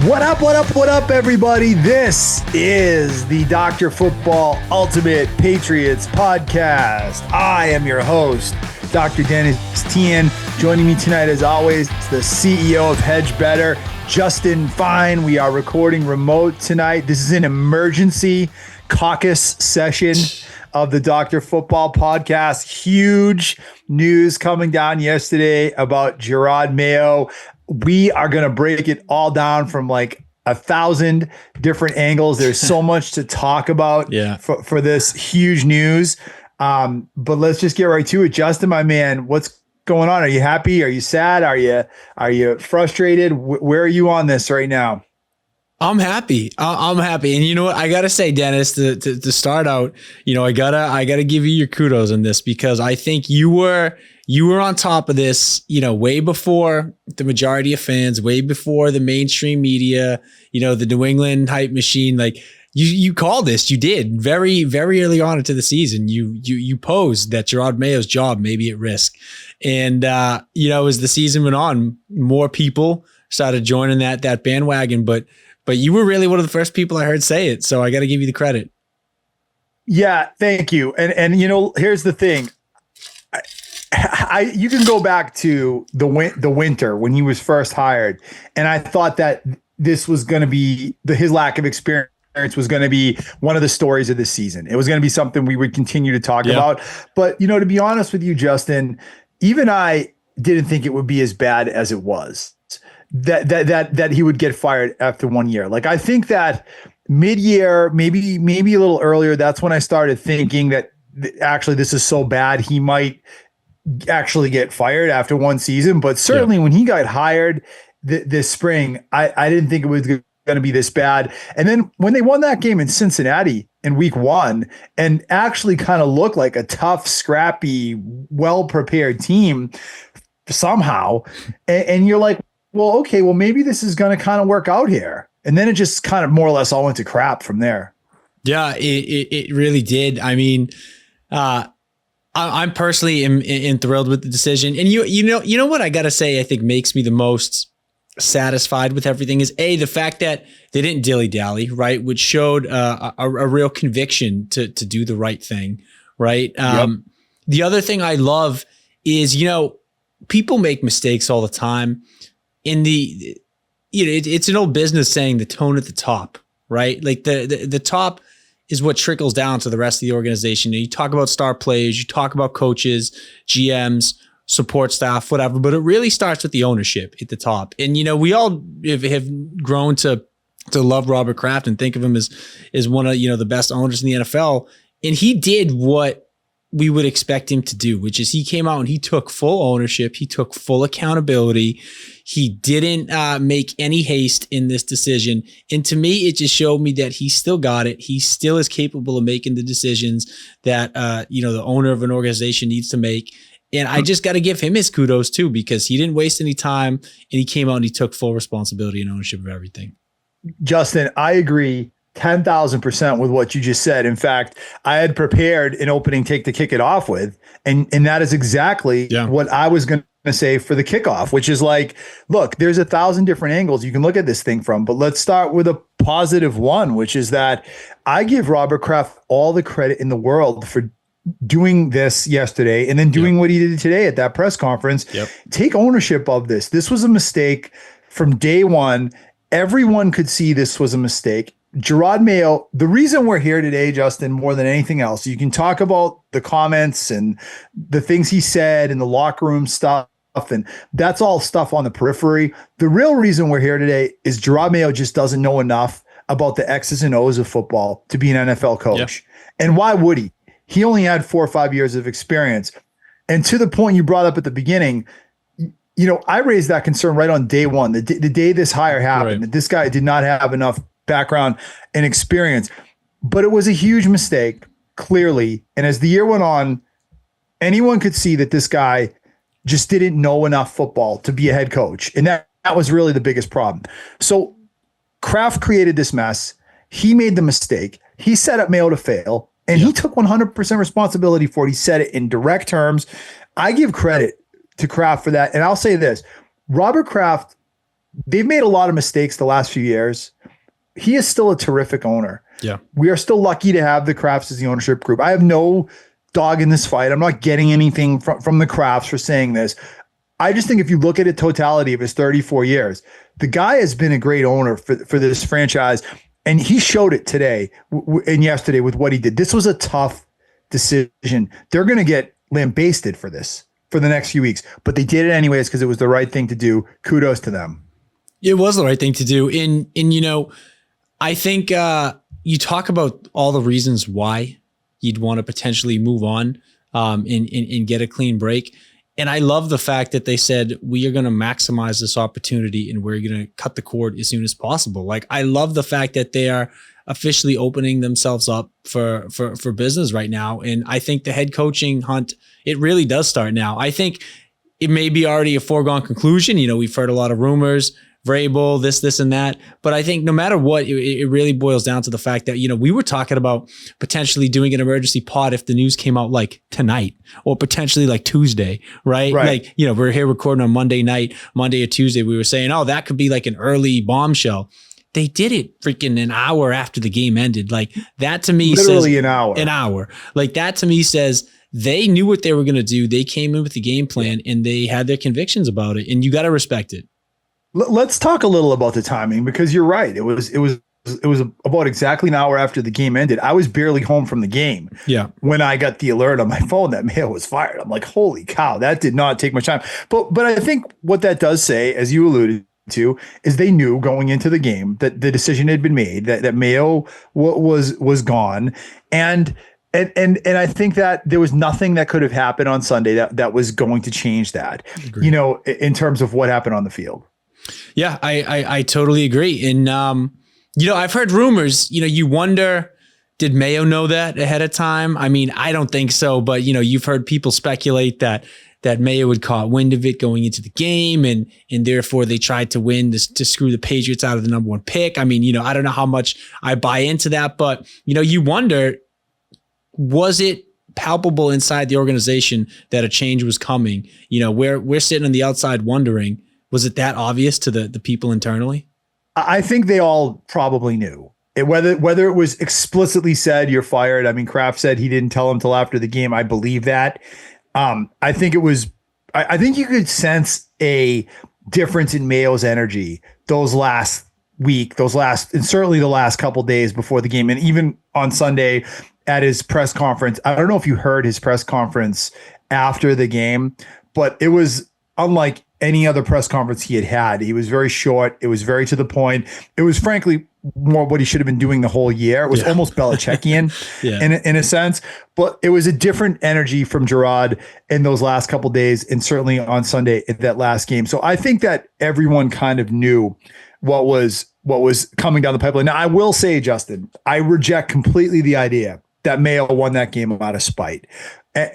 What up, everybody? This is the Dr. Football Ultimate Patriots podcast. I am your host, Dr. Dennis Tian. Joining me tonight, as always, the CEO of Hedge Better, Justin Fine. We are recording remote tonight. This is an emergency caucus session of the Dr. Football podcast. Huge news coming down yesterday about Jerod Mayo. We are going to break it all down from like 1,000 different angles. There's so much to talk about for this huge news. But let's just get right to it. Justin, my man, what's going on? Are you happy? Are you sad? Are you frustrated? Where are you on this right now? I'm happy. I'm happy. And you know what? I got to say, Dennis, to start out, I gotta give you your kudos on this, because I think you were on top of this, way before the majority of fans, way before the mainstream media, the New England hype machine. Like you called this, you did very, very early on into the season. You posed that Jerod Mayo's job may be at risk. And, as the season went on, more people started joining that bandwagon, but you were really one of the first people I heard say it. So I got to give you the credit. Yeah, thank you. And here's the thing. You can go back to the winter when he was first hired, and I thought that this was going to be his lack of experience was going to be one of the stories of this season. It was going to be something we would continue to talk about. But to be honest with you, Justin, even I didn't think it would be as bad as it was. That he would get fired after 1 year. Like, I think that mid-year, maybe a little earlier, that's when I started thinking that actually this is so bad he might actually get fired after one season. But certainly when he got hired this spring, I didn't think it was going to be this bad. And then when they won that game in Cincinnati in week 1 and actually kind of looked like a tough, scrappy, well-prepared team somehow, and you're like, well, okay, well, maybe this is going to kind of work out here. And then it just kind of more or less all went to crap from there. Yeah, it really did. I mean, I'm personally thrilled with the decision. And you know what I got to say, I think makes me the most satisfied with everything is the fact that they didn't dilly-dally, right? Which showed a real conviction to do the right thing, right? The other thing I love is, people make mistakes all the time. It's an old business saying the tone at the top, right? Like the top is what trickles down to the rest of the organization. You talk about star players, you talk about coaches, GMs, support staff, whatever, but it really starts with the ownership at the top. And, we all have grown to love Robert Kraft and think of him as one of, the best owners in the NFL. And he did what we would expect him to do, which is he came out and he took full ownership. He took full accountability. He didn't make any haste in this decision. And to me, it just showed me that he still got it. He still is capable of making the decisions that, the owner of an organization needs to make. And I just got to give him his kudos too, because he didn't waste any time and he came out and he took full responsibility and ownership of everything. Justin, I agree 10,000% with what you just said. In fact, I had prepared an opening take to kick it off with, and that is exactly what I was going to say for the kickoff, which is like, look, there's 1,000 different angles you can look at this thing from, but let's start with a positive one, which is that I give Robert Kraft all the credit in the world for doing this yesterday and then doing what he did today at that press conference. Take ownership of this. This was a mistake from day one. Everyone could see this was a mistake. Jerod Mayo, the reason we're here today, Justin, more than anything else, you can talk about the comments and the things he said and the locker room stuff, and that's all stuff on the periphery. The real reason we're here today is Jerod Mayo just doesn't know enough about the X's and O's of football to be an NFL coach. And why would he? He only had 4 or 5 years of experience. And to the point you brought up at the beginning, I raised that concern right on day one, the day this hire happened, that this guy did not have enough background and experience. But it was a huge mistake, clearly. And as the year went on, anyone could see that this guy just didn't know enough football to be a head coach. And that was really the biggest problem. So Kraft created this mess. He made the mistake. He set up Mayo to fail. And he took 100% responsibility for it. He said it in direct terms. I give credit to Kraft for that. And I'll say this, Robert Kraft they've made a lot of mistakes the last few years. He is still a terrific owner. Yeah. We are still lucky to have the Crafts as the ownership group. I have no dog in this fight. I'm not getting anything from the Crafts for saying this. I just think if you look at it totality of his 34 years, the guy has been a great owner for this franchise. And he showed it today and yesterday with what he did. This was a tough decision. They're going to get lambasted for this for the next few weeks, but they did it anyways because it was the right thing to do. Kudos to them. It was the right thing to do. And you know, I think you talk about all the reasons why you'd want to potentially move on and get a clean break. And I love the fact that they said, we are going to maximize this opportunity and we're going to cut the cord as soon as possible. Like, I love the fact that they are officially opening themselves up for business right now. And I think the head coaching hunt, it really does start now. I think it may be already a foregone conclusion. You know, we've heard a lot of rumors, Vrabel, this and that. But I think no matter what, it really boils down to the fact that, you know, we were talking about potentially doing an emergency pod if the news came out like tonight or potentially like Tuesday, right? Like, you know, we're here recording on Monday night, Monday or Tuesday. We were saying, oh, that could be like an early bombshell. They did it freaking an hour after the game ended. Like, that to me literally says an hour. Like, that to me says they knew what they were going to do. They came in with the game plan and they had their convictions about it. And you got to respect it. Let's talk a little about the timing, because you're right. It was about exactly an hour after the game ended. I was barely home from the game. Yeah. When I got the alert on my phone that Mayo was fired, I'm like, holy cow, that did not take much time. But I think what that does say, as you alluded to, is they knew going into the game that the decision had been made, that Mayo was gone. And I think that there was nothing that could have happened on Sunday that was going to change that, you know, in terms of what happened on the field. Yeah, I totally agree. And, you know, I've heard rumors, you know, you wonder, did Mayo know that ahead of time? I mean, I don't think so, but, you know, you've heard people speculate that Mayo would caught wind of it going into the game and therefore they tried to win to screw the Patriots out of the number one pick. I mean, you know, I don't know how much I buy into that, but, you know, you wonder, was it palpable inside the organization that a change was coming? You know, we're sitting on the outside wondering, was it that obvious to the people internally? I think they all probably knew. Whether it was explicitly said, you're fired. I mean, Kraft said he didn't tell him till after the game. I believe that. I think it was, I think you could sense a difference in Mayo's energy those last week, and certainly the last couple days before the game. And even on Sunday at his press conference, I don't know if you heard his press conference after the game, but it was unlike any other press conference he had. He was very short. It was very to the point. It was frankly more what he should have been doing the whole year. It was almost Belichickian in a sense, but it was a different energy from Jerod in those last couple of days and certainly on Sunday at that last game. So I think that everyone kind of knew what was coming down the pipeline. Now, I will say, Justin, I reject completely the idea that Mayo won that game out of spite.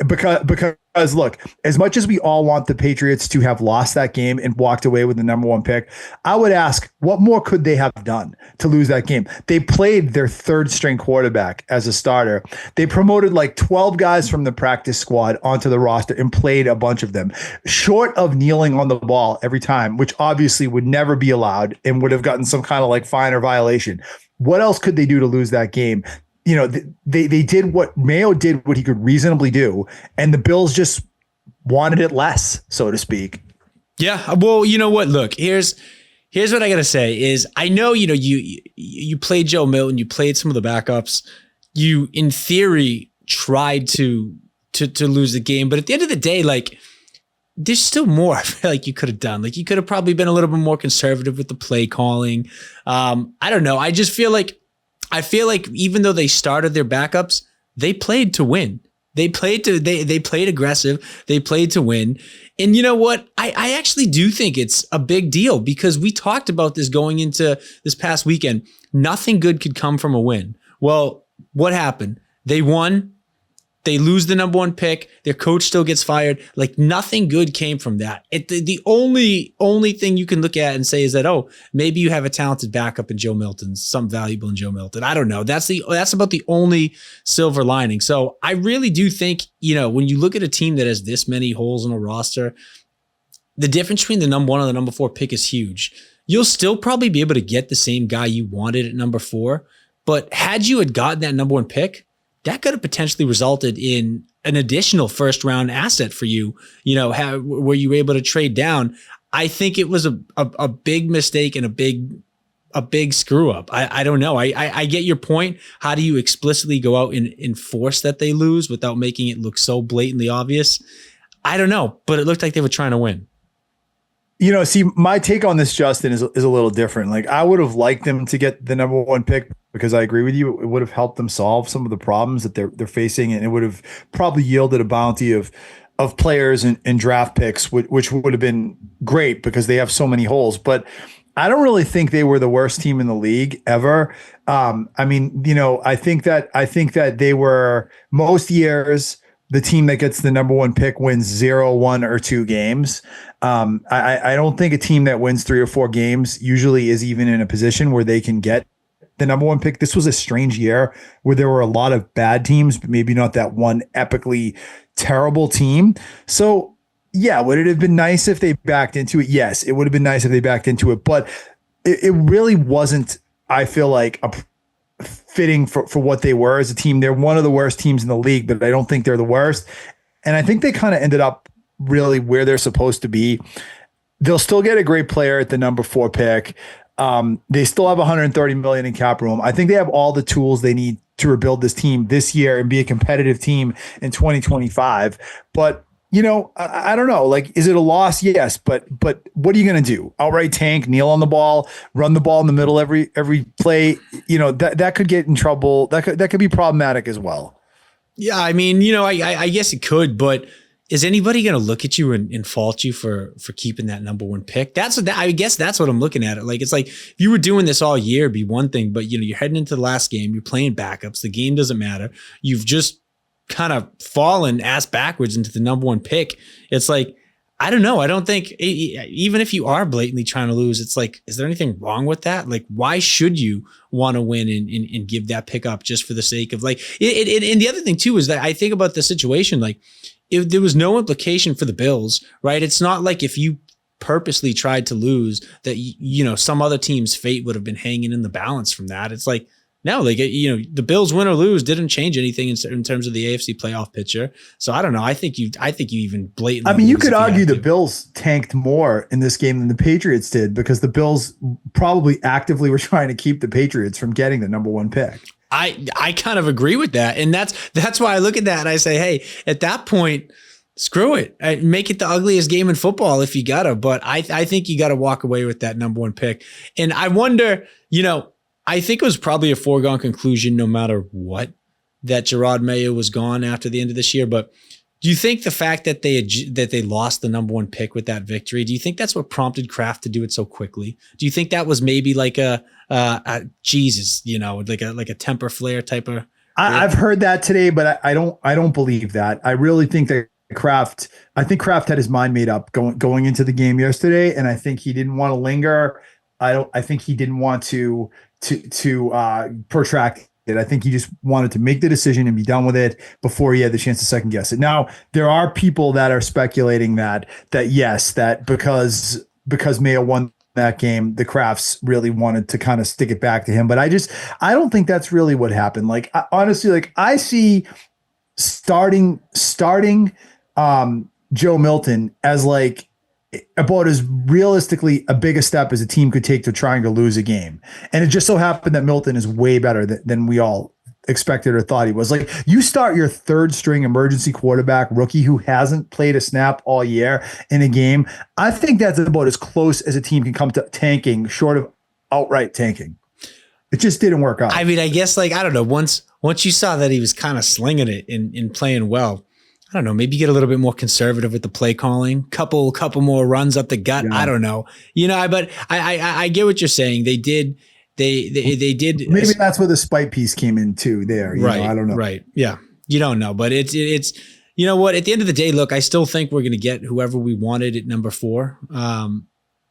Because look, as much as we all want the Patriots to have lost that game and walked away with the number one pick, I would ask, what more could they have done to lose that game? They played their third string quarterback as a starter. They promoted like 12 guys from the practice squad onto the roster and played a bunch of them, short of kneeling on the ball every time, which obviously would never be allowed and would have gotten some kind of like fine or violation. What else could they do to lose that game? You know, they did what Mayo did, what he could reasonably do, and the Bills just wanted it less, so to speak. Yeah, well, you know what? Look, here's what I gotta say is, I know, you know, you played Joe Milton, you played some of the backups, you in theory tried to lose the game, but at the end of the day, like, there's still more I feel like you could have done. Like, you could have probably been a little bit more conservative with the play calling. I don't know. I just feel like even though they started their backups, they played to win. They played aggressive. They played to win. And you know what? I actually do think it's a big deal because we talked about this going into this past weekend. Nothing good could come from a win. Well, what happened? They won. They lose the number one pick. Their coach still gets fired. Like, nothing good came from that. The only thing you can look at and say is that, oh, maybe you have a talented backup in Joe Milton, some valuable in Joe Milton. I don't know. That's about the only silver lining. So I really do think, you know, when you look at a team that has this many holes in a roster, the difference between the number one and the number four pick is huge. you'll still probably be able to get the same guy you wanted at number 4. But had you had gotten that number 1 pick, that could have potentially resulted in an additional first round asset for you, where you were able to trade down. I think it was a big mistake and a big screw up. I don't know. I get your point. How do you explicitly go out and enforce that they lose without making it look so blatantly obvious? I don't know, but it looked like they were trying to win. See, my take on this, Justin, is a little different. Like, I would have liked them to get the number 1 pick because I agree with you. It would have helped them solve some of the problems that they're facing, and it would have probably yielded a bounty of players and draft picks, which would have been great because they have so many holes. But I don't really think they were the worst team in the league ever. I think that they were, most years, the team that gets the number 1 pick wins 0, 1, or 2 games. I don't think a team that wins 3 or 4 games usually is even in a position where they can get the number 1 pick. This was a strange year where there were a lot of bad teams, but maybe not that one epically terrible team. So yeah, would it have been nice if they backed into it? Yes, it would have been nice if they backed into it, but it really wasn't, I feel like, fitting for what they were as a team. They're one of the worst teams in the league, but I don't think they're the worst. And I think they kind of ended up really where they're supposed to be. They'll still get a great player at the number 4 pick. They still have $130 million in cap room. I think they have all the tools they need to rebuild this team this year and be a competitive team in 2025. But I don't know. Like, is it a loss? Yes, but what are you going to do? Outright tank, kneel on the ball, run the ball in the middle every play? That could get in trouble. That could be problematic as well. Yeah, I mean, I guess it could, but is anybody going to look at you and fault you for keeping that number 1 pick? I guess that's what I'm looking at it. Like, it's like if you were doing this all year, it'd be one thing, but you're heading into the last game, you're playing backups, the game doesn't matter. You've just kind of fallen ass backwards into the number 1 pick. It's like, I don't know. I don't think, even if you are blatantly trying to lose, it's like, is there anything wrong with that? Like, why should you want to win and give that pick up just for the sake of, like, and the other thing too is that I think about the situation, like, if there was no implication for the Bills, right? It's not like if you purposely tried to lose that, some other team's fate would have been hanging in the balance from that. It's like, no, like, the Bills win or lose didn't change anything in terms of the AFC playoff picture. So I don't know. I think you even blatantly. I mean, you could argue the Bills tanked more in this game than the Patriots did because the Bills probably actively were trying to keep the Patriots from getting the number 1 pick. I kind of agree with that. And that's why I look at that and I say, hey, at that point, screw it. Make it the ugliest game in football if you gotta. But I think you got to walk away with that number 1 pick. And I wonder, I think it was probably a foregone conclusion no matter what that Jerod Mayo was gone after the end of this year. But do you think the fact that they lost the number 1 pick with that victory, do you think that's what prompted Kraft to do it so quickly? Do you think that was maybe like a Jesus, like a temper flare type of? I've heard that today, but I don't believe that. I really think that Kraft had his mind made up going into the game yesterday, and I think he didn't want to linger. I think he didn't want to protract it. I think he just wanted to make the decision and be done with it before he had the chance to second guess it. Now, there are people that are speculating that yes, that because Mayo won that game, the Crafts really wanted to kind of stick it back to him. But I don't think that's really what happened. Like, honestly, like, I see starting Joe Milton as like about as realistically a big a step as a team could take to trying to lose a game. And it just so happened that Milton is way better than we all expected or thought he was. Like, you start your 3rd string emergency quarterback rookie who hasn't played a snap all year in a game. I think that's about as close as a team can come to tanking, short of outright tanking. It just didn't work out. I mean, I guess, like, I don't know, once you saw that he was kind of slinging it and playing well, I don't know, maybe get a little bit more conservative with the play calling, couple more runs up the gut. Yeah. I don't know, but I get what you're saying. They did. Maybe that's where the spite piece came in too there. Right. I don't know. Right. Yeah. You don't know, but it's, you know what, at the end of the day, look, I still think we're going to get whoever we wanted at number 4.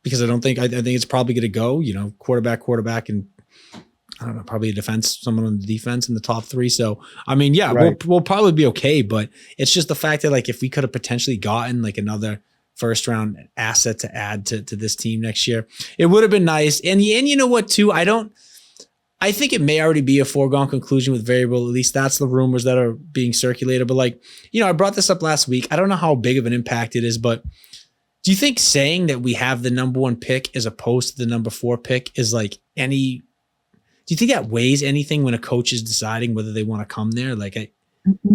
Because I think it's probably going to go, quarterback, and I don't know, probably someone on the defense in the top 3. So, I mean, yeah, right. We'll probably be okay, but it's just the fact that, like, if we could have potentially gotten like another first round asset to add to this team next year. It would have been nice. And you know what too? I think it may already be a foregone conclusion with Variable. At least that's the rumors that are being circulated. But I brought this up last week. I don't know how big of an impact it is, but do you think saying that we have the number 1 pick as opposed to the number 4 pick is do you think that weighs anything when a coach is deciding whether they want to come there?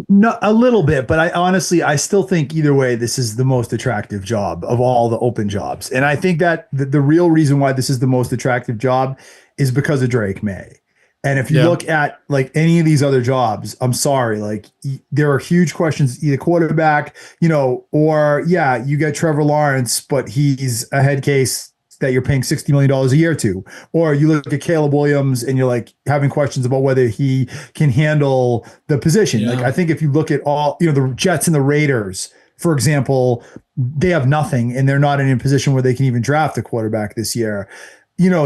No, a little bit, but I still think either way, this is the most attractive job of all the open jobs. And I think that the real reason why this is the most attractive job is because of Drake May. And if you look at any of these other jobs, I'm sorry, there are huge questions, either quarterback, or you get Trevor Lawrence, but he's a head case that you're paying $60 million a year to. Or you look at Caleb Williams and you're having questions about whether he can handle the position. Yeah. I think if you look at all, the Jets and the Raiders, for example, they have nothing and they're not in a position where they can even draft a quarterback this year.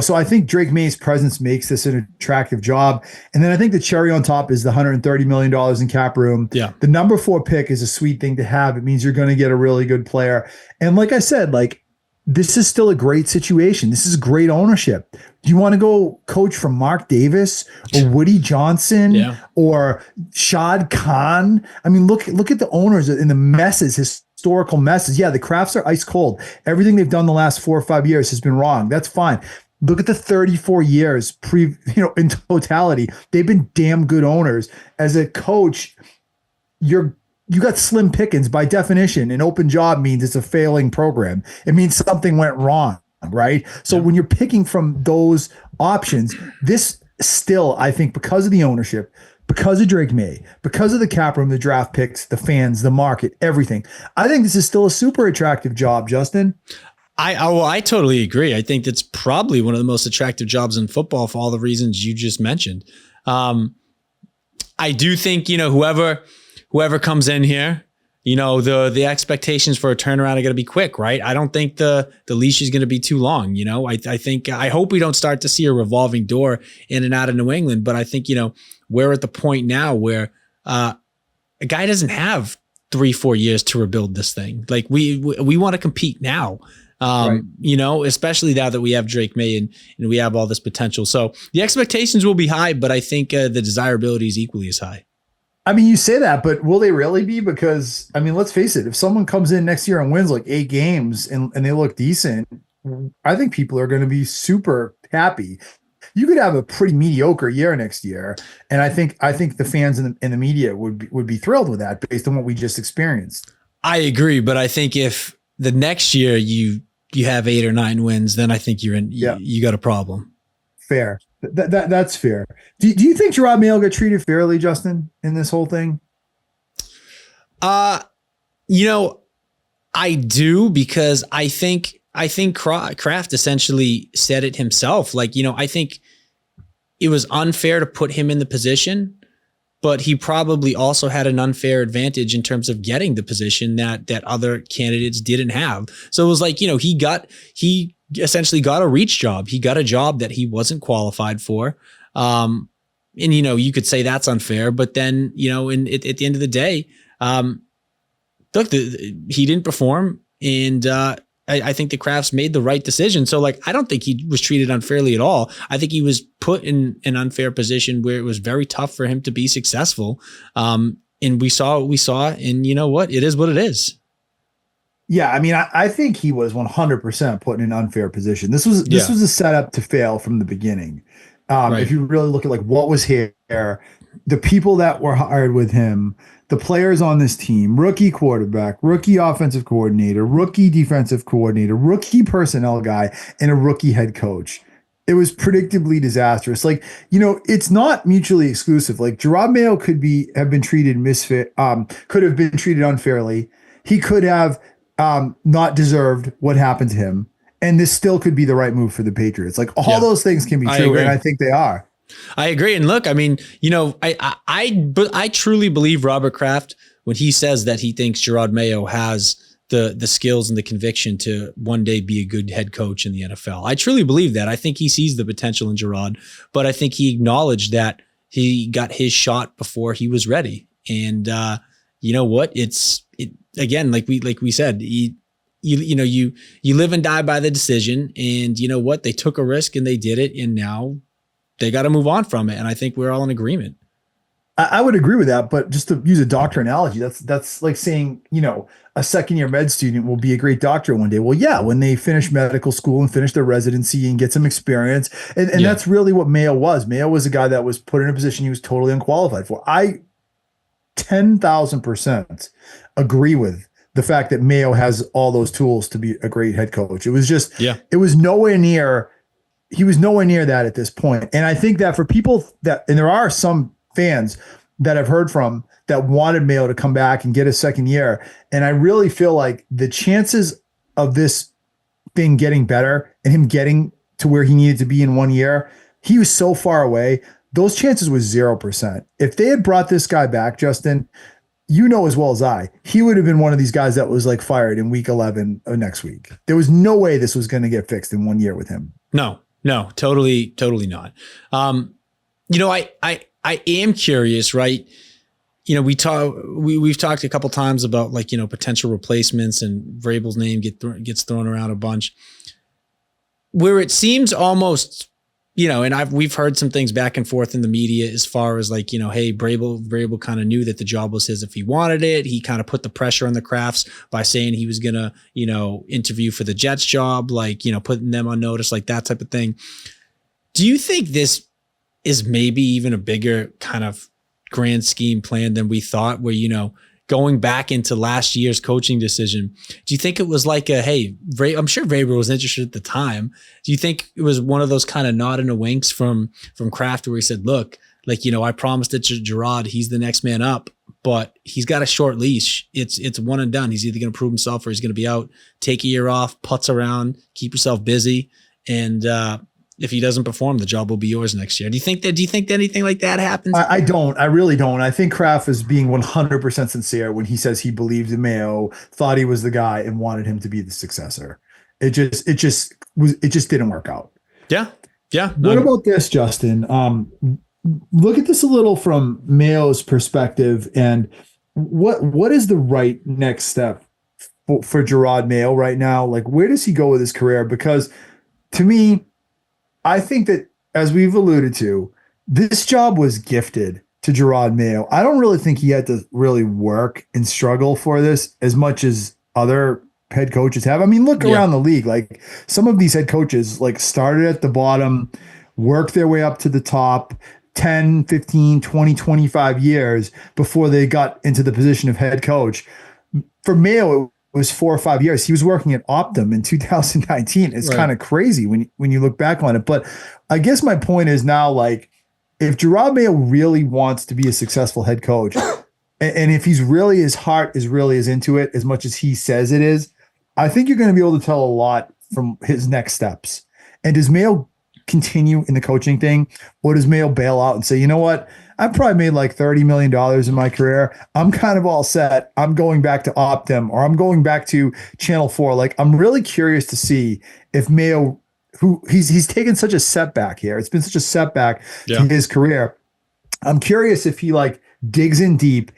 So I think Drake May's presence makes this an attractive job. And then I think the cherry on top is the $130 million in cap room. Yeah. The number 4 pick is a sweet thing to have. It means you're going to get a really good player. And like I said, this is still a great situation. This is great ownership. Do you want to go coach from Mark Davis or Woody Johnson or Shad Khan? I mean, look at the owners and the messes, historical messes. Yeah, the Crafts are ice cold. Everything they've done the last 4 or 5 years has been wrong. That's fine. Look at the 34 years in totality. They've been damn good owners. As a coach, you got slim pickings. By definition. An open job means it's a failing program. It means something went wrong, right? So when you're picking from those options, this still, I think, because of the ownership, because of Drake May, because of the cap room, the draft picks, the fans, the market, everything, I think this is still a super attractive job, Justin. I totally agree. I think it's probably one of the most attractive jobs in football for all the reasons you just mentioned. I do think, whoever comes in here, the expectations for a turnaround are going to be quick, right? I don't think the leash is going to be too long. I hope we don't start to see a revolving door in and out of New England, but I think, we're at the point now where a guy doesn't have 3-4 years to rebuild this thing. We want to compete now. Right. Especially now that we have Drake May and we have all this potential. So the expectations will be high, but I think the desirability is equally as high. I mean, you say that, but will they really be? Because, let's face it, if someone comes in next year and wins 8 games and they look decent, I think people are going to be super happy. You could have a pretty mediocre year next year, and I think the fans and the media would be thrilled with that based on what we just experienced. I agree, but I think if the next year you have 8 or 9 wins, then I think you're in. You got a problem. Fair. That's fair. Do you think Jerod Mayo got treated fairly, Justin, in this whole thing? I do, because I think Kraft essentially said it himself. I think it was unfair to put him in the position, but he probably also had an unfair advantage in terms of getting the position that other candidates didn't have. So it was he essentially got a reach job. He got a job that he wasn't qualified for. And, you could say that's unfair, but then, at the end of the day, look, he didn't perform. And I think the Crafts made the right decision. So I don't think he was treated unfairly at all. I think he was put in an unfair position where it was very tough for him to be successful. And we saw what we saw, and you know what? It is what it is. Yeah, I think he was 100% put in an unfair position. This was a setup to fail from the beginning. Right. If you really look at what was here, the people that were hired with him, the players on this team, rookie quarterback, rookie offensive coordinator, rookie defensive coordinator, rookie personnel guy, and a rookie head coach. It was predictably disastrous. It's not mutually exclusive. Jerod Mayo could have been treated could have been treated unfairly. He could have not deserved what happened to him. And this still could be the right move for the Patriots. All those things can be true, and I think they are. I agree. And look, I truly believe Robert Kraft when he says that he thinks Jerod Mayo has the skills and the conviction to one day be a good head coach in the NFL. I truly believe that. I think he sees the potential in Jerod, but I think he acknowledged that he got his shot before he was ready. And you know what? Again, like we said, you live and die by the decision, and you know what? They took a risk and they did it, and now they got to move on from it. And I think we're all in agreement. I would agree with that, but just to use a doctor analogy, that's like saying, a second-year med student will be a great doctor one day. Well, yeah, when they finish medical school and finish their residency and get some experience. And that's really what Mayo was. Mayo was a guy that was put in a position he was totally unqualified for. I 10,000% agree with the fact that Mayo has all those tools to be a great head coach. It was just, it was nowhere near, he was nowhere near that at this point. And I think that for people and there are some fans that I've heard from that wanted Mayo to come back and get a second year. And I really feel like the chances of this thing getting better and him getting to where he needed to be in 1 year, he was so far away. Those chances was 0%. If they had brought this guy back, Justin, as well as I, he would have been one of these guys that was like fired in week 11 of next week. There was no way this was going to get fixed in 1 year with him. No, totally not. I am curious, right? We've talked a couple times about potential replacements, and Vrabel's name gets thrown around a bunch, where it seems almost, and we've heard some things back and forth in the media as far as hey, Vrabel kind of knew that the job was his if he wanted it. He kind of put the pressure on the Crafts by saying he was gonna, interview for the Jets job, putting them on notice, like that type of thing. Do you think this is maybe even a bigger kind of grand scheme plan than we thought, where, going back into last year's coaching decision, do you think it was like hey, I'm sure Vrabel was interested at the time. Do you think it was one of those kind of nod and a winks from Kraft where he said, look, I promised it to Jerod, he's the next man up, but he's got a short leash. It's one and done. He's either going to prove himself or he's going to be out, take a year off, putz around, keep yourself busy. And, if he doesn't perform, the job will be yours next year. Do you think that anything like that happens? I don't. I really don't. I think Kraft is being 100% sincere when he says he believed in Mayo, thought he was the guy, and wanted him to be the successor. It just didn't work out. Yeah. What about this, Justin? Look at this a little from Mayo's perspective, and what is the right next step for Jerod Mayo right now? Where does he go with his career? Because to me, I think that, as we've alluded to, this job was gifted to Jerod Mayo. I don't really think he had to really work and struggle for this as much as other head coaches have. I mean, look around the league. Some of these head coaches started at the bottom, worked their way up to the top 10, 15, 20, 25 years before they got into the position of head coach. For Mayo, it was 4 or 5 years. He was working at Optum in 2019. It's kind of crazy when you look back on it. But I guess my point is now, if Jerod Mayo really wants to be a successful head coach, and if his heart is really as into it as much as he says it is, I think you're going to be able to tell a lot from his next steps. And does Mayo continue in the coaching thing, or does Mayo bail out and say, you know what? I've probably made $30 million in my career. I'm kind of all set. I'm going back to Optum, or I'm going back to Channel 4. I'm really curious to see if Mayo, who he's taken such a setback here. It's been such a setback to his career. I'm curious if he digs in deep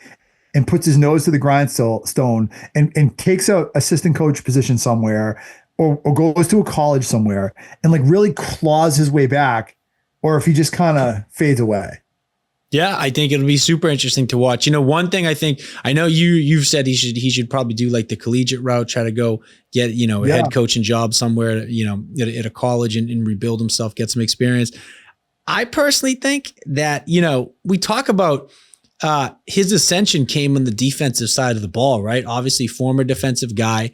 and puts his nose to the grindstone and takes a assistant coach position somewhere, or goes to a college somewhere and really claws his way back, or if he just kind of fades away. Yeah, I think it'll be super interesting to watch. One thing I know you've said he should probably do the collegiate route, try to go get, a head coaching job somewhere, at a college and rebuild himself, get some experience. I personally think that, we talk about his ascension came on the defensive side of the ball, right? Obviously, former defensive guy,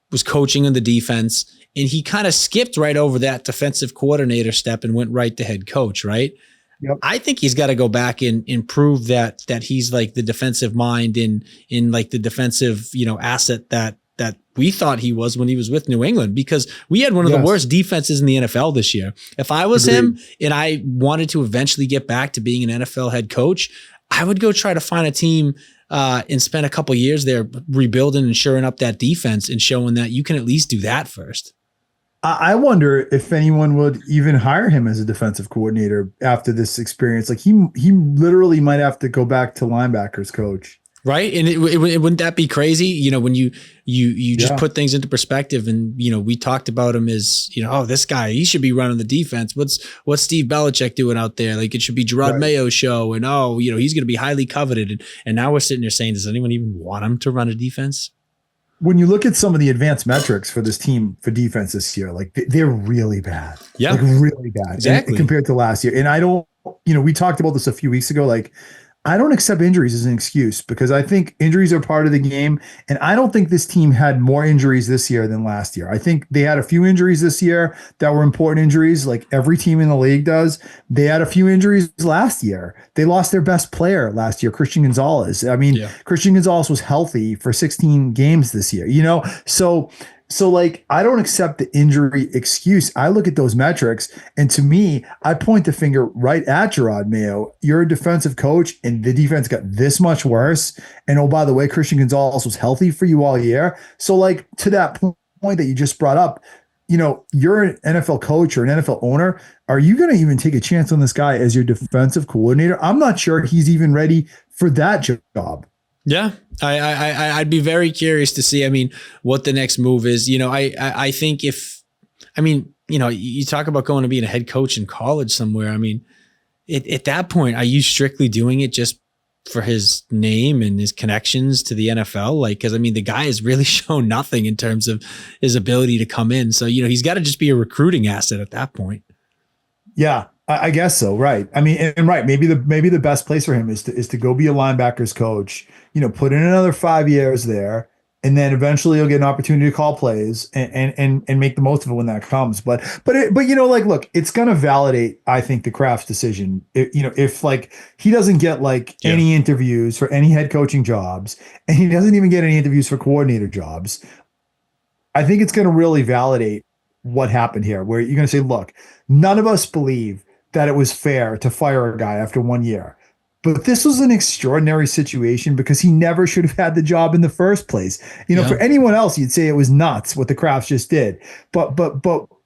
was coaching on the defense, and he kind of skipped right over that defensive coordinator step and went right to head coach, right? Yep. I think he's got to go back and prove that he's the defensive mind in the defensive, asset that we thought he was when he was with New England, because we had one of the worst defenses in the NFL this year. If I was him and I wanted to eventually get back to being an NFL head coach, I would go try to find a team and spend a couple years there rebuilding and shoring up that defense and showing that you can at least do that first. I wonder if anyone would even hire him as a defensive coordinator after this experience. He literally might have to go back to linebackers coach. Right. And wouldn't that be crazy? You know, when you just put things into perspective, and, you know, we talked about him as, you know, oh, this guy, he should be running the defense. What's Steve Belichick doing out there? Like, it should be Jerod Mayo show. And, oh, you know, he's going to be highly coveted. And now we're sitting there saying, does anyone even want him to run a defense? When you look at some of the advanced metrics for this team for defense this year, like they're really bad. Yeah. Like really bad. Exactly. Compared to last year. And I don't, you know, we talked about this a few weeks ago. Like, I don't accept injuries as an excuse, because I think injuries are part of the game. And I don't think this team had more injuries this year than last year. I think they had a few injuries this year that were important injuries, like every team in the league does. They had a few injuries last year. They lost their best player last year, Christian Gonzalez. I mean, Christian Gonzalez was healthy for 16 games this year, you know? So like, I don't accept the injury excuse. I look at those metrics, and to me, I point the finger right at Jerod Mayo. You're a defensive coach, and the defense got this much worse. And oh, by the way, Christian Gonzalez was healthy for you all year. So like, to that point that you just brought up, you know, you're an NFL coach or an NFL owner. Are you going to even take a chance on this guy as your defensive coordinator? I'm not sure he's even ready for that job. Yeah, I'd be very curious to see, I mean, what the next move is. You know, I think you know, you talk about going to being a head coach in college somewhere. I mean, at that point, are you strictly doing it just for his name and his connections to the NFL? Like, because I mean, the guy has really shown nothing in terms of his ability to come in. So, you know, he's got to just be a recruiting asset at that point. Yeah, I guess so. Right. I mean, and right. Maybe the best place for him is to go be a linebackers coach, you know, put in another 5 years there, and then eventually you'll get an opportunity to call plays and make the most of it when that comes. But you know, like, look, it's going to validate, I think, the Kraft's decision. You know, if like he doesn't get like any interviews for any head coaching jobs, and he doesn't even get any interviews for coordinator jobs, I think it's going to really validate what happened here, where you're going to say, look, none of us believe that it was fair to fire a guy after 1 year. But this was an extraordinary situation because he never should have had the job in the first place. You know, for anyone else, you'd say it was nuts what the Crafts just did. But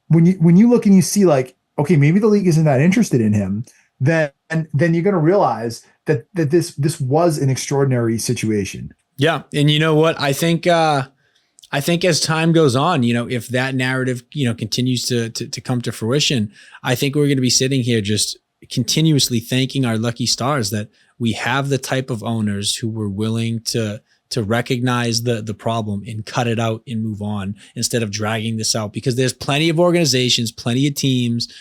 when you look and you see like, okay, maybe the league isn't that interested in him, then you're going to realize that this was an extraordinary situation. Yeah. And you know what? I think as time goes on, you know, if that narrative, you know, continues to come to fruition, I think we're going to be sitting here just continuously thanking our lucky stars that we have the type of owners who were willing to recognize the problem and cut it out and move on instead of dragging this out, because there's plenty of organizations, plenty of teams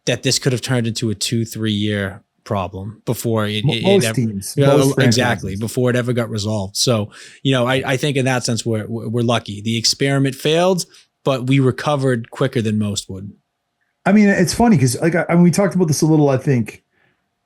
that this could have turned into a 2-3 year problem before most teams, exactly, before it ever got resolved. So, you know, I think in that sense, we're lucky. The experiment failed, but we recovered quicker than most would. I mean, it's funny because like I mean, we talked about this a little, I think,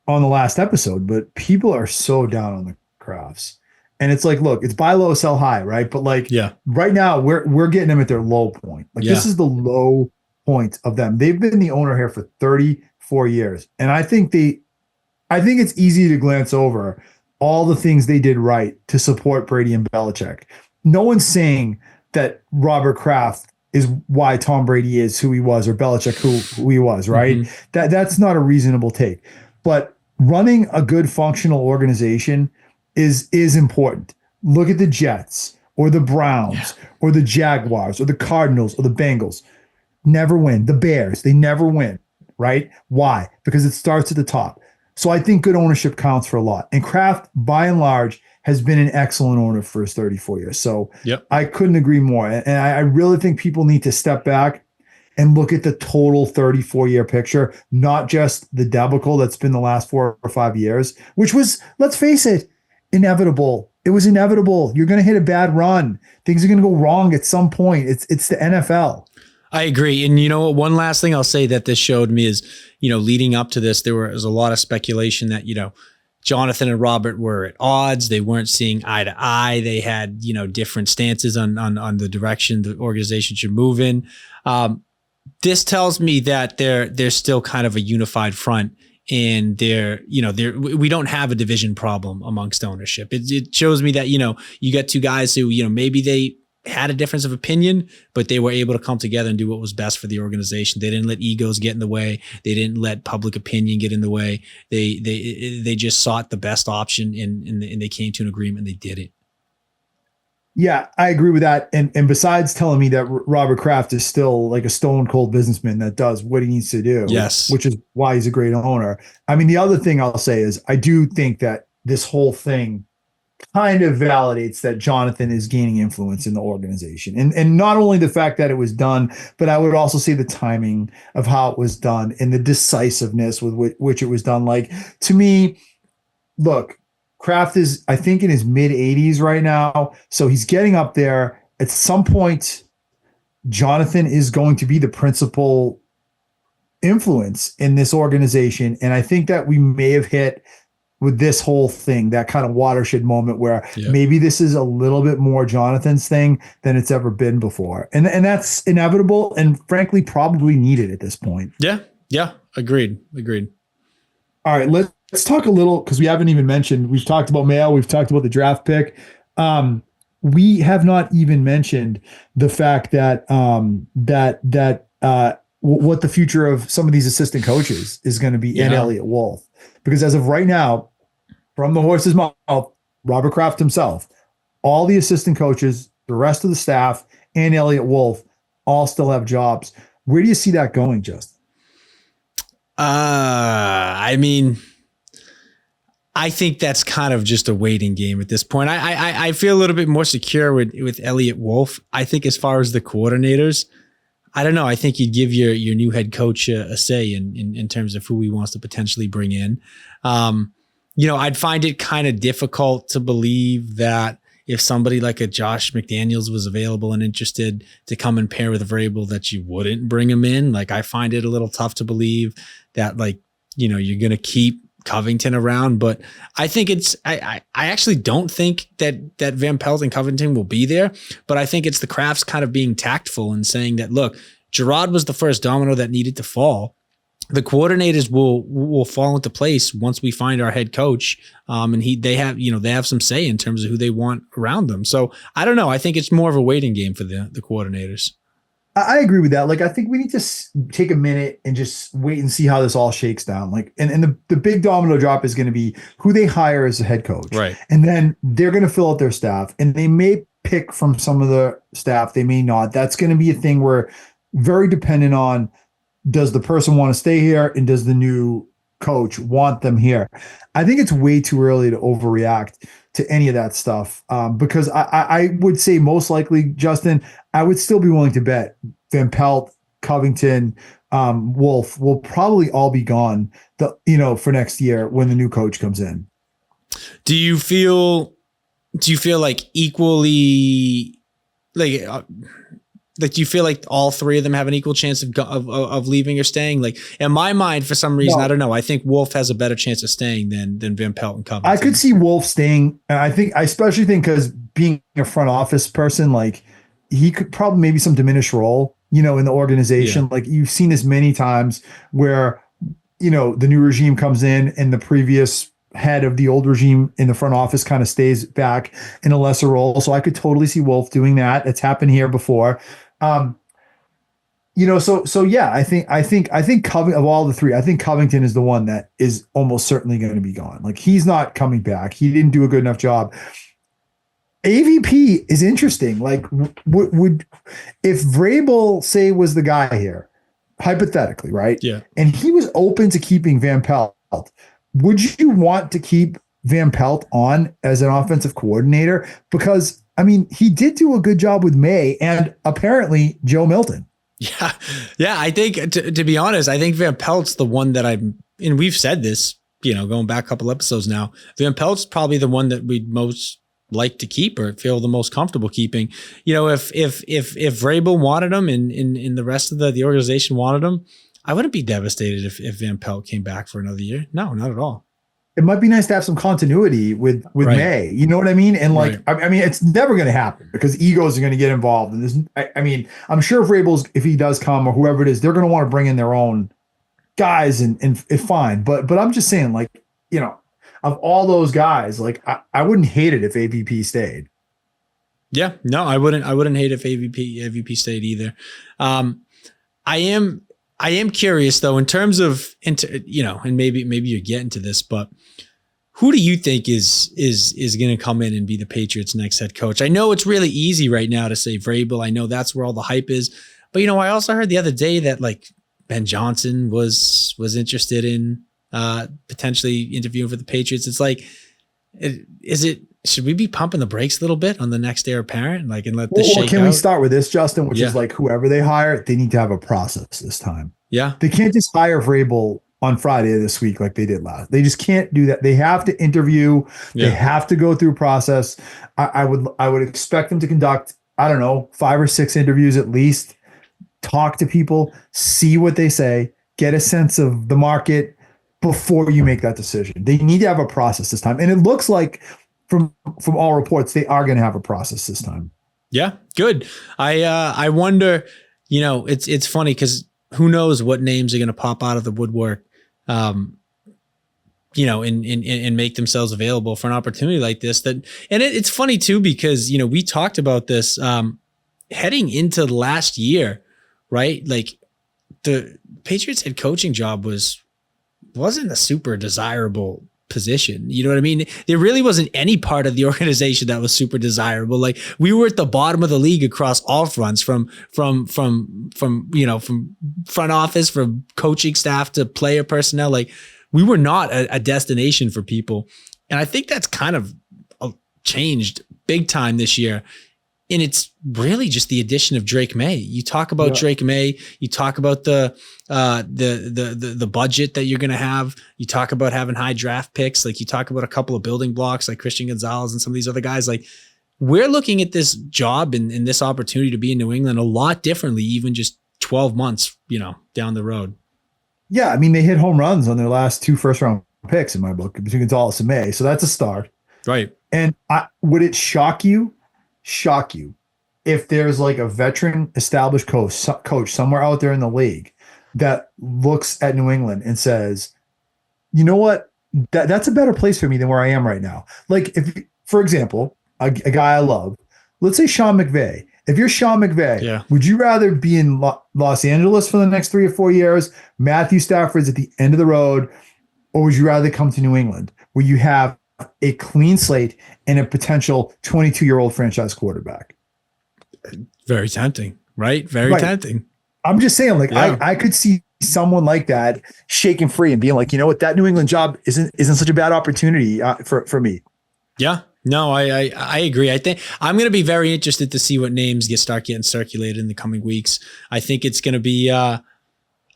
on the last episode, but people are so down on the Crafts. And it's like, look, it's buy low, sell high, right? But like right now, we're getting them at their low point. Like this is the low point of them. They've been the owner here for 34 years. And I think it's easy to glance over all the things they did right to support Brady and Belichick. No one's saying that Robert Kraft is why Tom Brady is who he was, or Belichick who he was, right? Mm-hmm. That's not a reasonable take. But running a good functional organization is important. Look at the Jets or the Browns or the Jaguars or the Cardinals or the Bengals. Never win. The Bears, they never win, right? Why? Because it starts at the top. So I think good ownership counts for a lot. And Kraft, by and large, has been an excellent owner for his 34 years. So I couldn't agree more. And I really think people need to step back and look at the total 34-year picture, not just the debacle that's been the last 4 or 5 years, which was, let's face it, inevitable. It was inevitable. You're going to hit a bad run. Things are going to go wrong at some point. It's the NFL. I agree. And you know what? One last thing I'll say that this showed me is, you know, leading up to this, there was a lot of speculation that, you know, Jonathan and Robert were at odds. They weren't seeing eye to eye. They had, you know, different stances on the direction the organization should move in. This tells me that they're still kind of a unified front, and we don't have a division problem amongst ownership. It shows me that, you know, you got two guys who, you know, maybe they had a difference of opinion, but they were able to come together and do what was best for the organization. They didn't let egos get in the way. They didn't let public opinion get in the way. They just sought the best option and they came to an agreement. They did it. Yeah, I agree with that. And besides telling me that Robert Kraft is still like a stone cold businessman that does what he needs to do, yes, which is why he's a great owner. I mean, the other thing I'll say is I do think that this whole thing kind of validates that Jonathan is gaining influence in the organization. And not only the fact that it was done, but I would also say the timing of how it was done and the decisiveness with which it was done. Like, to me, look, Kraft is, I think, in his mid 80s right now. So he's getting up there. At some point, Jonathan is going to be the principal influence in this organization. And I think that we may have hit with this whole thing, that kind of watershed moment where maybe this is a little bit more Jonathan's thing than it's ever been before. And that's inevitable and frankly, probably needed at this point. Yeah. Yeah. Agreed. All right. Let's talk a little, because we haven't even mentioned, we've talked about Mayo. We've talked about the draft pick. We have not even mentioned the fact that, what the future of some of these assistant coaches is going to be in Elliott Wolf. Because as of right now, from the horse's mouth, Robert Kraft himself, all the assistant coaches, the rest of the staff, and Elliott Wolf all still have jobs. Where do you see that going, Justin? I mean, I think that's kind of just a waiting game at this point. I feel a little bit more secure with Elliott Wolf. I think as far as the coordinators, I don't know. I think you'd give your new head coach a say in terms of who he wants to potentially bring in. I'd find it kind of difficult to believe that if somebody like a Josh McDaniels was available and interested to come and pair with Vrabel, that you wouldn't bring him in. Like, I find it a little tough to believe that, you're going to keep Covington around, but I think I actually don't think that Van Pelt and Covington will be there, but I think it's the Crafts kind of being tactful and saying that, look, Jerod was the first domino that needed to fall. The coordinators will fall into place once we find our head coach. And they have some say in terms of who they want around them. So I don't know. I think it's more of a waiting game for the coordinators. I agree with that. Like, I think we need to take a minute and just wait and see how this all shakes down. Like, and the big domino drop is going to be who they hire as a head coach. Right. And then they're going to fill out their staff, and they may pick from some of the staff. They may not. That's going to be a thing where very dependent on, does the person want to stay here and does the new coach want them here? I think it's way too early to overreact to any of that stuff, because I would say most likely, Justin, I would still be willing to bet Van Pelt, Covington, Wolf will probably all be gone for next year when the new coach comes in. Do you feel like equally do you feel like all three of them have an equal chance of leaving or staying? Like, in my mind, for some reason, I don't know. I think Wolf has a better chance of staying than Van Pelt and Covington. I could see Wolf staying. And I especially think because being a front office person, like, he could probably maybe some diminished role, in the organization. Yeah. Like, you've seen this many times where, the new regime comes in and the previous head of the old regime in the front office kind of stays back in a lesser role. So I could totally see Wolf doing that. It's happened here before. So yeah, I think of all the three, I think Covington is the one that is almost certainly going to be gone. Like, he's not coming back. He didn't do a good enough job. AVP is interesting. Like, would if Vrabel, say, was the guy here, hypothetically, right? Yeah. And he was open to keeping Van Pelt, would you want to keep Van Pelt on as an offensive coordinator? Because, I mean, he did do a good job with May and apparently Joe Milton. Yeah. Yeah. I think, to be honest, I think Van Pelt's the one that and we've said this, going back a couple episodes now, Van Pelt's probably the one that we'd most like to keep or feel the most comfortable keeping. If Vrabel wanted him and the rest of the organization wanted him, I wouldn't be devastated if Van Pelt came back for another year. No, not at all. It might be nice to have some continuity with right. May. You know what I mean? And like, right. I mean, it's never going to happen because egos are going to get involved. And I'm sure if he does come or whoever it is, they're going to want to bring in their own guys and it's fine. But I'm just saying, like, of all those guys, like, I wouldn't hate it if AVP stayed. Yeah, no, I wouldn't hate if AVP stayed either. I am curious though, in terms of, and maybe you're getting to this, but who do you think is going to come in and be the Patriots' next head coach? I know it's really easy right now to say Vrabel. I know that's where all the hype is, but I also heard the other day that like Ben Johnson was interested in potentially interviewing for the Patriots. It's like, should we be pumping the brakes a little bit on the next heir apparent, like, and let this shake out? Can we start with this, Justin? Which is like, whoever they hire, they need to have a process this time. Yeah, they can't just hire Vrabel on Friday this week like they did last. They just can't do that. They have to interview. Yeah. They have to go through a process. I would expect them to conduct, I don't know, 5 or 6 interviews at least. Talk to people, see what they say, get a sense of the market before you make that decision. They need to have a process this time, and it looks like, from all reports, they are going to have a process this time. Yeah, good. I wonder, it's funny because who knows what names are going to pop out of the woodwork, and make themselves available for an opportunity like this. It's funny too, because, we talked about this heading into last year, right? Like the Patriots head coaching job wasn't a super desirable position. You know what I mean? There really wasn't any part of the organization that was super desirable. Like, we were at the bottom of the league across all fronts, from front office, from coaching staff to player personnel. Like, we were not a destination for people. And I think that's kind of changed big time this year. And it's really just the addition of Drake May. You talk about Drake May. You talk about the budget that you're going to have. You talk about having high draft picks. Like, you talk about a couple of building blocks like Christian Gonzalez and some of these other guys. Like, we're looking at this job and this opportunity to be in New England a lot differently, even just 12 months, down the road. Yeah, I mean, they hit home runs on their last 2 first-round picks in my book, between Gonzalez and May. So that's a start. Right. And would it shock you if there's like a veteran established coach somewhere out there in the league that looks at New England and says, you know what, that's a better place for me than where I am right now? Like, if, for example, a guy I love, let's say Sean McVay. If you're Sean McVay, would you rather be in Los Angeles for the next 3 or 4 years, Matthew Stafford's at the end of the road, or would you rather come to New England where you have a clean slate and a potential 22-year-old franchise quarterback? Very tempting, right? Very tempting. I'm just saying, like, I could see someone like that shaking free and being like, you know what, that New England job isn't such a bad opportunity for me. Yeah. No, I agree. I think I'm going to be very interested to see what names start getting circulated in the coming weeks. I think it's going to be, I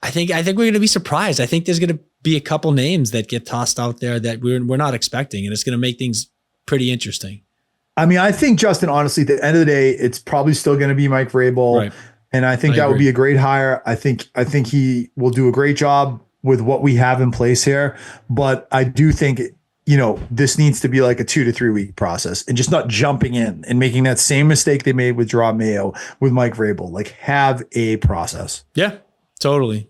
think we're going to be surprised. I think there's going to be a couple names that get tossed out there that we're not expecting, and it's going to make things pretty interesting. I mean, I think, Justin, honestly, at the end of the day, it's probably still going to be Mike Vrabel. Right. And I think that would be a great hire. I think he will do a great job with what we have in place here. But I do think, this needs to be like a 2 to 3 week process, and just not jumping in and making that same mistake they made with Jerod Mayo with Mike Vrabel. Like, have a process. Yeah, totally.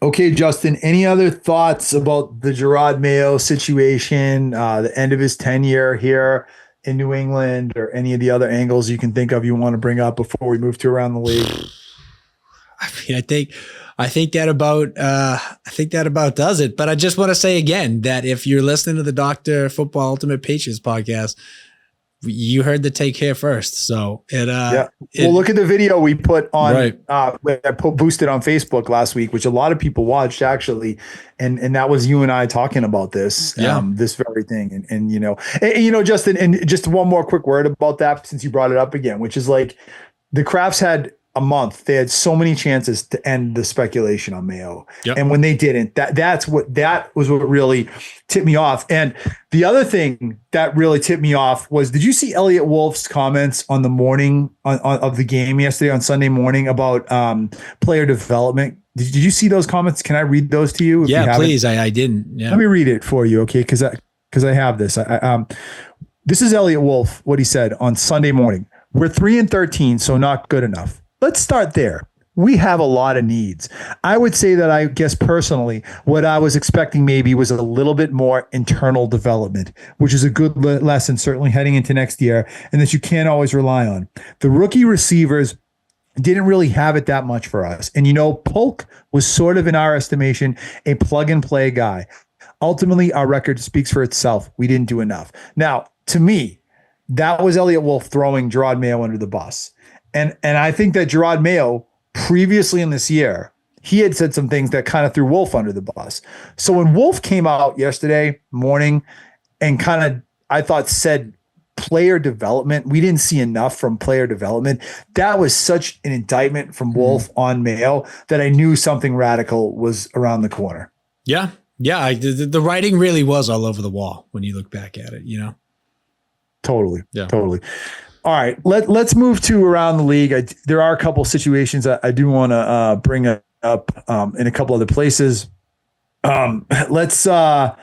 Okay, Justin, any other thoughts about the Jerod Mayo situation, the end of his tenure here in New England, or any of the other angles you can think of you want to bring up before we move to around the league? I mean, I think that about does it. But I just want to say again that if you're listening to the Dr. Football Ultimate Patriots podcast, you heard the take here first. So well, look at the video we put on, boosted on Facebook last week, which a lot of people watched actually. And that was you and I talking about this, this very thing. And Justin, and just one more quick word about that, since you brought it up again, which is like, the Crafts had a month. They had so many chances to end the speculation on Mayo. Yep. And when they didn't, that was what really tipped me off. And the other thing that really tipped me off was, did you see Elliot Wolf's comments on the morning of the game yesterday, on Sunday morning, about player development? Did you see those comments? Can I read those to you? Yeah, please. I didn't. Yeah. Let me read it for you. Okay. Cause I have this. This is Elliot Wolf, what he said on Sunday morning. We're 3-13, so not good enough. Let's start there. we have a lot of needs. I would say that I guess personally, what I was expecting maybe was a little bit more internal development, which is a good lesson, certainly heading into next year, and that you can't always rely on. The rookie receivers didn't really have it that much for us. And, Polk was sort of, in our estimation, a plug and play guy. Ultimately, our record speaks for itself. We didn't do enough. Now, to me, that was Elliott Wolf throwing Jerod Mayo under the bus. And I think that Jerod Mayo, previously in this year, he had said some things that kind of threw Wolf under the bus. So when Wolf came out yesterday morning and kind of, I thought, said player development, we didn't see enough from player development. That was such an indictment from Wolf on Mayo that I knew something radical was around the corner. Yeah. Yeah. The writing really was all over the wall when you look back at it, Totally. Yeah. Totally. All right, let's move to around the league. There are a couple situations I do want to bring up in a couple other places. Let's start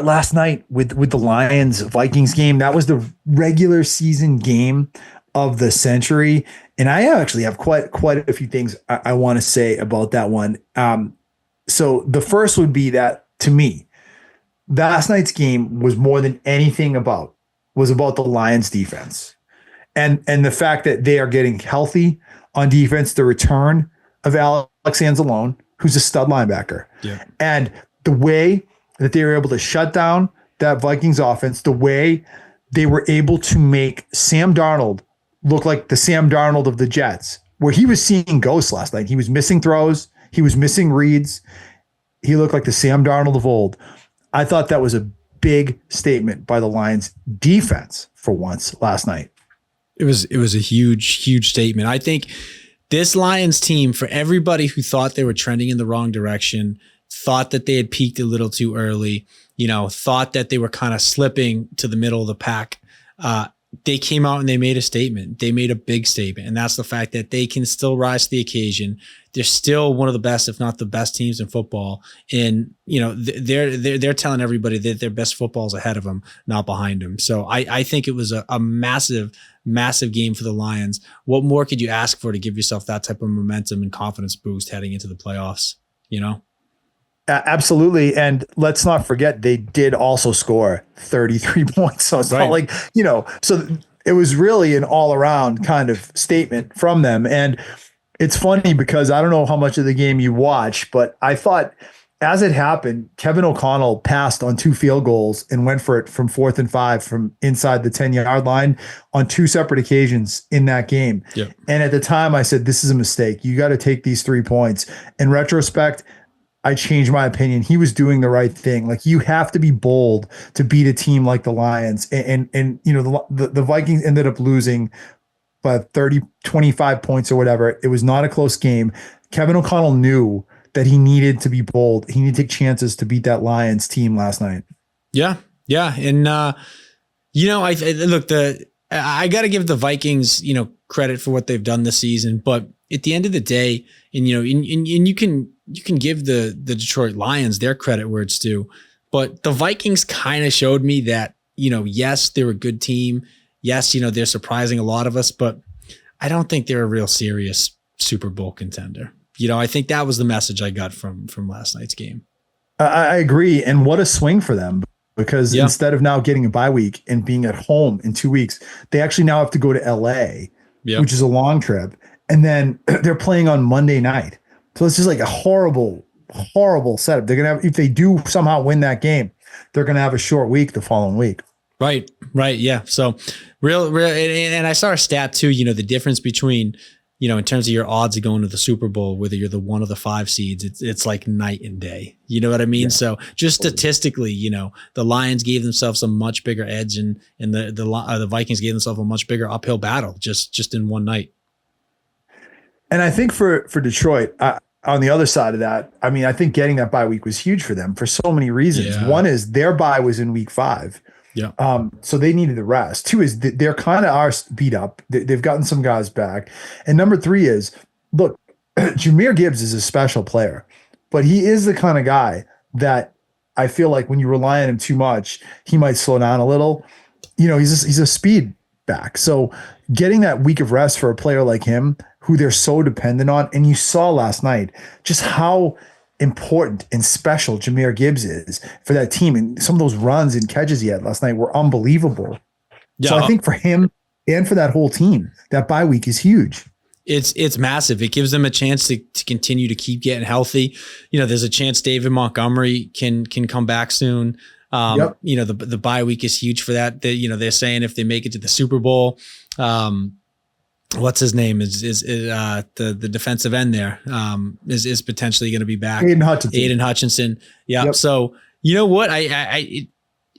last night with the Lions-Vikings game. That was the regular season game of the century, and I actually have quite a few things I want to say about that one. So the first would be that, to me, last night's game was more than anything about the Lions defense and the fact that they are getting healthy on defense, the return of Alex Anzalone, who's a stud linebacker. Yeah. And the way that they were able to shut down that Vikings offense, the way they were able to make Sam Darnold look like the Sam Darnold of the Jets, where he was seeing ghosts last night. He was missing throws. He was missing reads. He looked like the Sam Darnold of old. I thought that was a big statement by the Lions defense for once last night. It was a huge statement. I think this Lions team, for everybody who thought they were trending in the wrong direction, thought that they had peaked a little too early, thought that they were kind of slipping to the middle of the pack, they came out and they made a statement. They made a big statement. And that's the fact that they can still rise to the occasion. They're still one of the best, if not the best teams in football. And, they're telling everybody that their best football is ahead of them, not behind them. So I think it was a massive game for the Lions. What more could you ask for to give yourself that type of momentum and confidence boost heading into the playoffs, Absolutely. And let's not forget, they did also score 33 points. So it's not like, so it was really an all around kind of statement from them. And it's funny because I don't know how much of the game you watch, but I thought as it happened, Kevin O'Connell passed on 2 field goals and went for it from 4th and 5 from inside the 10-yard line on 2 separate occasions in that game. Yep. And at the time I said, this is a mistake. You got to take these 3 points. In retrospect, I changed my opinion. He was doing the right thing. Like, you have to be bold to beat a team like the Lions. And the Vikings ended up losing by 25 points or whatever. It was not a close game. Kevin O'Connell knew that he needed to be bold. He needed to take chances to beat that Lions team last night. Yeah. Yeah. And, I got to give the Vikings, credit for what they've done this season. But at the end of the day, and you can give the Detroit Lions their credit where it's due, but the Vikings kind of showed me that, yes, they're a good team. Yes, they're surprising a lot of us, but I don't think they're a real serious Super Bowl contender. I think that was the message I got from last night's game. I agree. And what a swing for them, because instead of now getting a bye week and being at home in 2 weeks, they actually now have to go to LA, which is a long trip. And then they're playing on Monday night. So it's just like a horrible setup. They're going to have, if they do somehow win that game, they're going to have a short week the following week. Right. Yeah. So real. And I saw a stat too, the difference between, in terms of your odds of going to the Super Bowl, whether you're the 1 or the 5 seeds, it's like night and day. You know what I mean? Yeah, so just statistically, the Lions gave themselves a much bigger edge, and the Vikings gave themselves a much bigger uphill battle just in one night. And I think for Detroit, on the other side of that, I think getting that bye week was huge for them for so many reasons. Yeah. One is their bye was in week 5. Yeah. So they needed the rest. 2 is they're kind of are beat up. They've gotten some guys back. And number 3 is, look, Jahmyr Gibbs is a special player, but he is the kind of guy that I feel like when you rely on him too much, he might slow down a little. He's a speed back. So getting that week of rest for a player like him, who they're so dependent on. And you saw last night just how important and special Jahmyr Gibbs is for that team. And some of those runs and catches he had last night were unbelievable. Yeah. So I think for him and for that whole team, that bye week is huge. It's massive. It gives them a chance to continue to keep getting healthy. You know, there's a chance David Montgomery can come back soon. Yep. You know, the bye week is huge for that. They're saying if they make it to the Super Bowl, what's his name is the defensive end there is potentially going to be back. Aiden Hutchinson. Yeah. Yep. So you know what?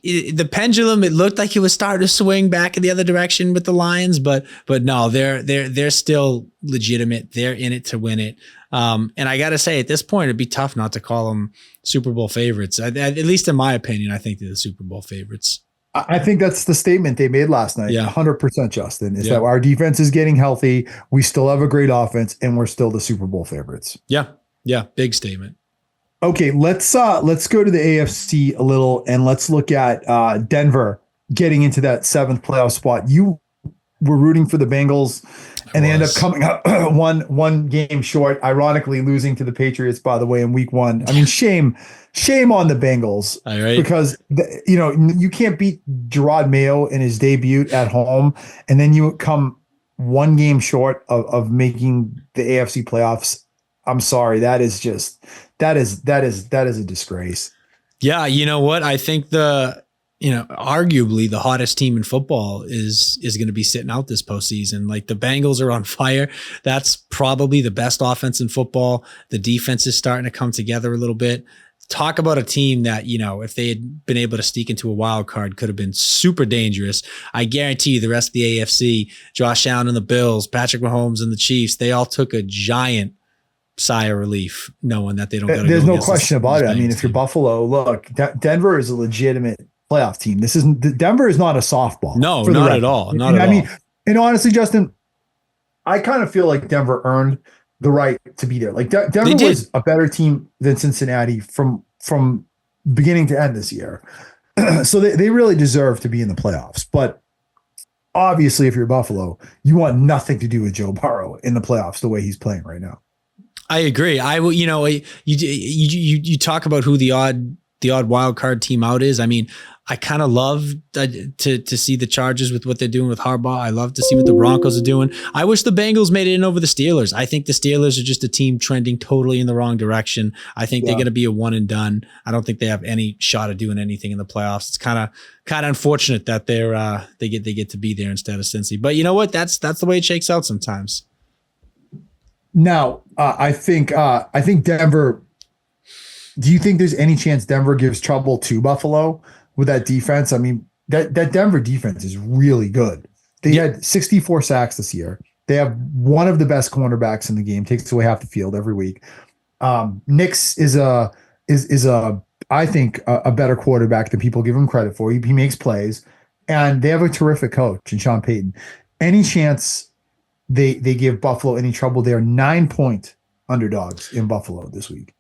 The pendulum, it looked like it was starting to swing back in the other direction with the Lions, but no, they're still legitimate. They're in it to win it. And I got to say, at this point, it'd be tough not to call them Super Bowl favorites. At least in my opinion, I think they're the Super Bowl favorites. I think that's the statement they made last night. Yeah. 100%, Justin, is that our defense is getting healthy. We still have a great offense and we're still the Super Bowl favorites. Yeah. Yeah. Big statement. Okay, let's go to the AFC a little and let's look at Denver getting into that 7th playoff spot. You were rooting for the Bengals, and they end up coming up one game short, ironically losing to the Patriots, by the way, in week 1. I mean, shame on the Bengals, because you can't beat Jerod Mayo in his debut at home, and then you come one game short of making the AFC playoffs. I'm sorry, that is a disgrace. Yeah, you know what? I think arguably the hottest team in football is going to be sitting out this postseason. Like, the Bengals are on fire. That's probably the best offense in football. The defense is starting to come together a little bit. Talk about a team that, if they had been able to sneak into a wild card, could have been super dangerous. I guarantee you the rest of the AFC, Josh Allen and the Bills, Patrick Mahomes and the Chiefs, they all took a giant sigh of relief knowing that they don't there's no question about it. I mean, if you're Buffalo, look, Denver is a legitimate playoff team. Denver is not a softball. No, not at all. Not at all. I mean, and honestly, Justin, I kind of feel like Denver earned the right to be there. Like Denver was a better team than Cincinnati from beginning to end this year. So they really deserve to be in the playoffs. But obviously, if you're Buffalo, you want nothing to do with Joe Burrow in the playoffs the way he's playing right now. I agree. You talk about who the odd wild card team out is. I mean, I kind of love to see the Chargers with what they're doing with Harbaugh. I love to see what the Broncos are doing. I wish the Bengals made it in over the Steelers. I think the Steelers are just a team trending totally in the wrong direction. I think they're going to be a one and done. I don't think they have any shot of doing anything in the playoffs. It's kind of unfortunate that they get to be there instead of Cincy. But you know what? That's the way it shakes out sometimes. Now, I think Denver. Do you think there's any chance Denver gives trouble to Buffalo with that defense? I mean, that Denver defense is really good. They had 64 sacks this year. They have one of the best cornerbacks in the game. Takes away half the field every week. Nix is I think a better quarterback than people give him credit for. He makes plays, and they have a terrific coach in Sean Payton. Any chance they give Buffalo any trouble? They are 9-point underdogs in Buffalo this week.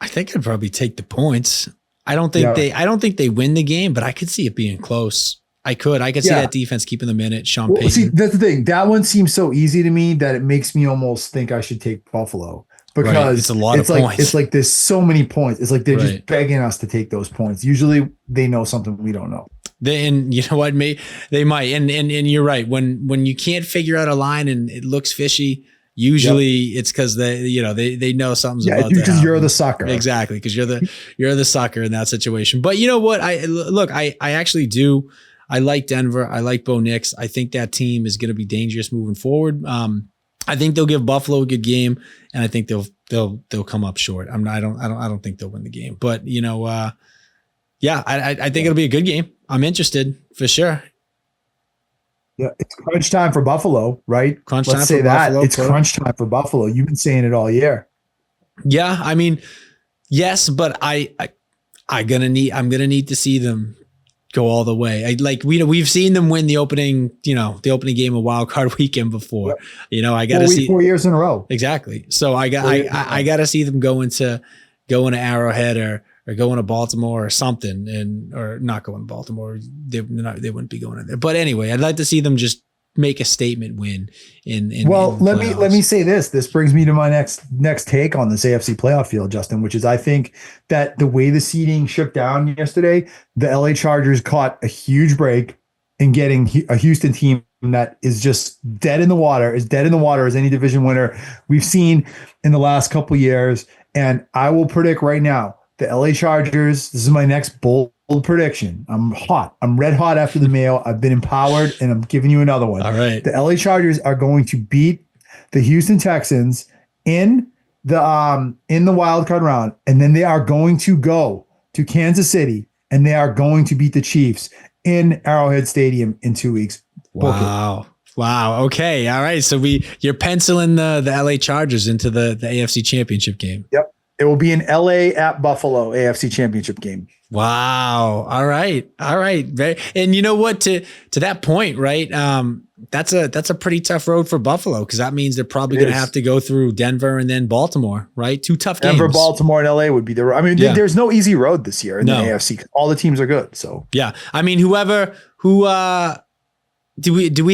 I think I'd probably take the points. I don't think they win the game, but I could see it being close. I could see that defense keeping them in it. Sean Payton. See, that's the thing. That one seems so easy to me that it makes me almost think I should take Buffalo, because it's a lot of points. It's like there's so many points. It's like they're just begging us to take those points. Usually they know something we don't know. And you know what? They might. And you're right. When you can't figure out a line and it looks fishy, usually it's because they know something's about to happen. Because you're the sucker. Exactly, because you're the sucker in that situation. But you know what? I actually do. I like Denver. I like Bo Nix. I think that team is going to be dangerous moving forward. I think they'll give Buffalo a good game, and I think they'll come up short. I don't think they'll win the game, but I think it'll be a good game. I'm interested for sure. Yeah, it's crunch time for Buffalo, right? Let's say that. Buffalo, it's crunch time for Buffalo. You've been saying it all year. Yeah, I mean, yes, but I'm gonna need to see them go all the way. We've seen them win the opening game of Wild Card Weekend before. Yep. I got to see 4 years in a row. Exactly. So I got to see them go into Arrowhead or going to Baltimore or something, or not going to Baltimore. They wouldn't be going in there. But anyway, I'd like to see them just make a statement win let me say this. This brings me to my next take on this AFC playoff field, Justin, which is I think that the way the seeding shook down yesterday, the LA Chargers caught a huge break in getting a Houston team that is just dead in the water, as any division winner we've seen in the last couple years. And I will predict right now, the LA Chargers, this is my next bold prediction. I'm hot. I'm red hot after the Mayo. I've been empowered, and I'm giving you another one. All right. The LA Chargers are going to beat the Houston Texans in the wild card round, and then they are going to go to Kansas City, and they are going to beat the Chiefs in Arrowhead Stadium in 2 weeks. Wow. Wow. Okay. All right. So you're penciling the LA Chargers into the AFC Championship game. Yep. It will be an LA at Buffalo AFC Championship game. Wow. All right. All right. And you know what? To that point, right? That's a pretty tough road for Buffalo, because that means they're probably going to have to go through Denver and then Baltimore, right? Two tough games. Denver, Baltimore, and LA would be the. I mean, there's no easy road this year in the AFC. All the teams are good. So yeah. I mean, do we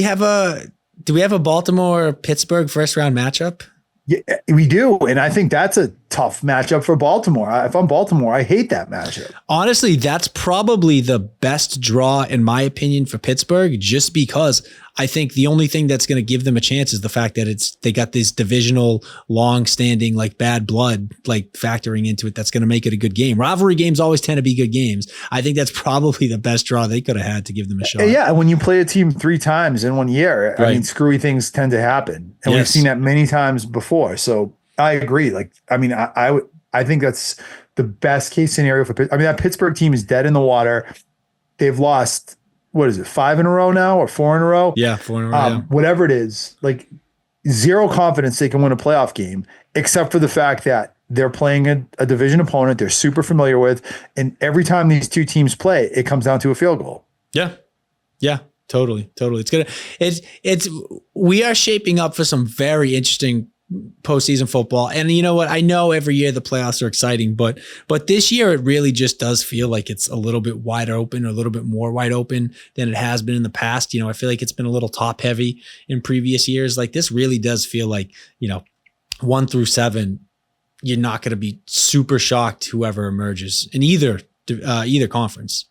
have a Baltimore Pittsburgh first round matchup? Yeah, we do. And I think that's a tough matchup for Baltimore. If I'm Baltimore, I hate that matchup. Honestly, that's probably the best draw, in my opinion, for Pittsburgh, just because I think the only thing that's going to give them a chance is the fact that they got this divisional, long-standing, like bad blood, like factoring into it. That's going to make it a good game. Rivalry games always tend to be good games. I think that's probably the best draw they could have had to give them a shot. Yeah, and when you play a team 3 times in 1 year, right. I mean, screwy things tend to happen, and we've seen that many times before. So I agree. Like, I mean, I think that's the best case scenario for Pittsburgh. I mean, that Pittsburgh team is dead in the water. They've lost, what is it, 5 in a row now or 4 in a row? Yeah, 4 in a row. Whatever it is, like zero confidence they can win a playoff game, except for the fact that they're playing a division opponent they're super familiar with. And every time these two teams play, it comes down to a field goal. Yeah. Yeah. Totally. We are shaping up for some very interesting postseason football. And you know what? I know every year the playoffs are exciting, but this year it really just does feel like it's a little bit wider open, or a little bit more wide open than it has been in the past. You know, I feel like it's been a little top heavy in previous years. Like, this really does feel like, 1 through 7, you're not going to be super shocked whoever emerges in either conference.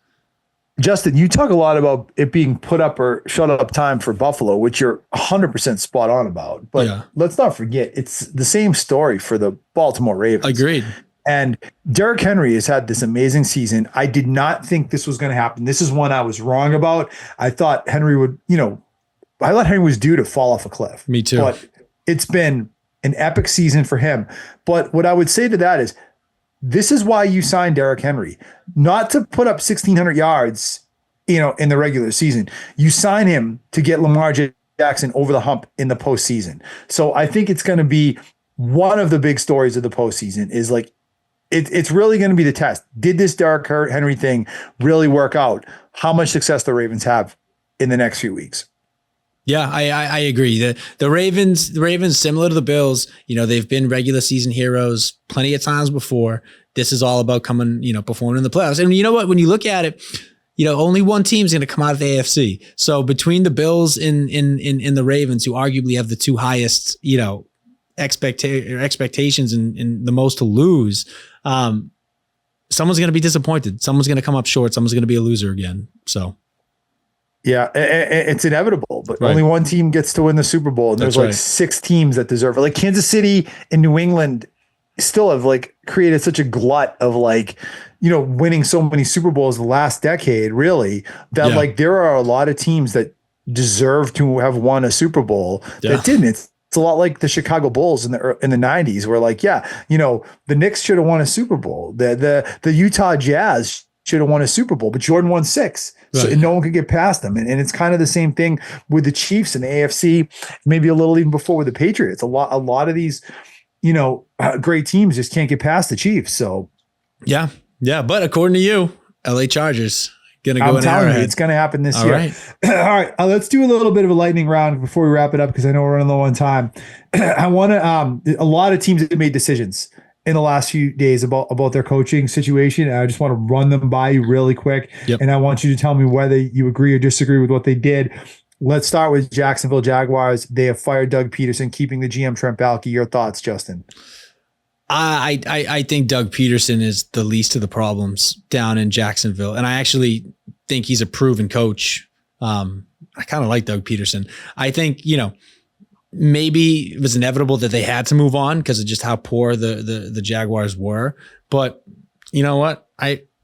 Justin, you talk a lot about it being put up or shut up time for Buffalo, which you're 100% spot on about. But let's not forget, it's the same story for the Baltimore Ravens. Agreed. And Derrick Henry has had this amazing season. I did not think this was going to happen. This is one I was wrong about. I thought Henry would, I thought Henry was due to fall off a cliff. Me too. But it's been an epic season for him. But what I would say to that is, this is why you signed Derrick Henry, not to put up 1,600 yards, in the regular season. You sign him to get Lamar Jackson over the hump in the postseason. So I think it's going to be one of the big stories of the postseason. Is like, it's really going to be the test. Did this Derrick Henry thing really work out? How much success the Ravens have in the next few weeks? Yeah, I agree. The Ravens, similar to the Bills, they've been regular season heroes plenty of times before. This is all about coming, performing in the playoffs. And you know what? When you look at it, only one team's going to come out of the AFC. So between the Bills and the Ravens, who arguably have the 2 highest, expectations and the most to lose, someone's going to be disappointed. Someone's going to come up short. Someone's going to be a loser again. So. Yeah, it's inevitable, but only one team gets to win the Super Bowl, and there's 6 teams that deserve it. Like Kansas City and New England still have created such a glut of winning so many Super Bowls the last decade, really, that there are a lot of teams that deserve to have won a Super Bowl that didn't. It's a lot like the Chicago Bulls in the 90s, where the Knicks should have won a Super Bowl. The Utah Jazz should have won a Super Bowl, but Jordan won 6. So no one could get past them. And it's kind of the same thing with the Chiefs and the AFC, maybe a little even before with the Patriots. A lot of these, great teams just can't get past the Chiefs. So yeah. But according to you, LA Chargers going to go in Arrowhead. It's going to happen this year. Right. All right. Let's do a little bit of a lightning round before we wrap it up, because I know we're running low on time. I want to, a lot of teams have made decisions in the last few days about their coaching situation. And I just want to run them by you really quick. Yep. And I want you to tell me whether you agree or disagree with what they did. Let's start with Jacksonville Jaguars. They have fired Doug Peterson, keeping the GM Trent Baalke. Your thoughts, Justin? I think Doug Peterson is the least of the problems down in Jacksonville. And I actually think he's a proven coach. I kind of like Doug Peterson. I think, maybe it was inevitable that they had to move on because of just how poor the Jaguars were. But you know what?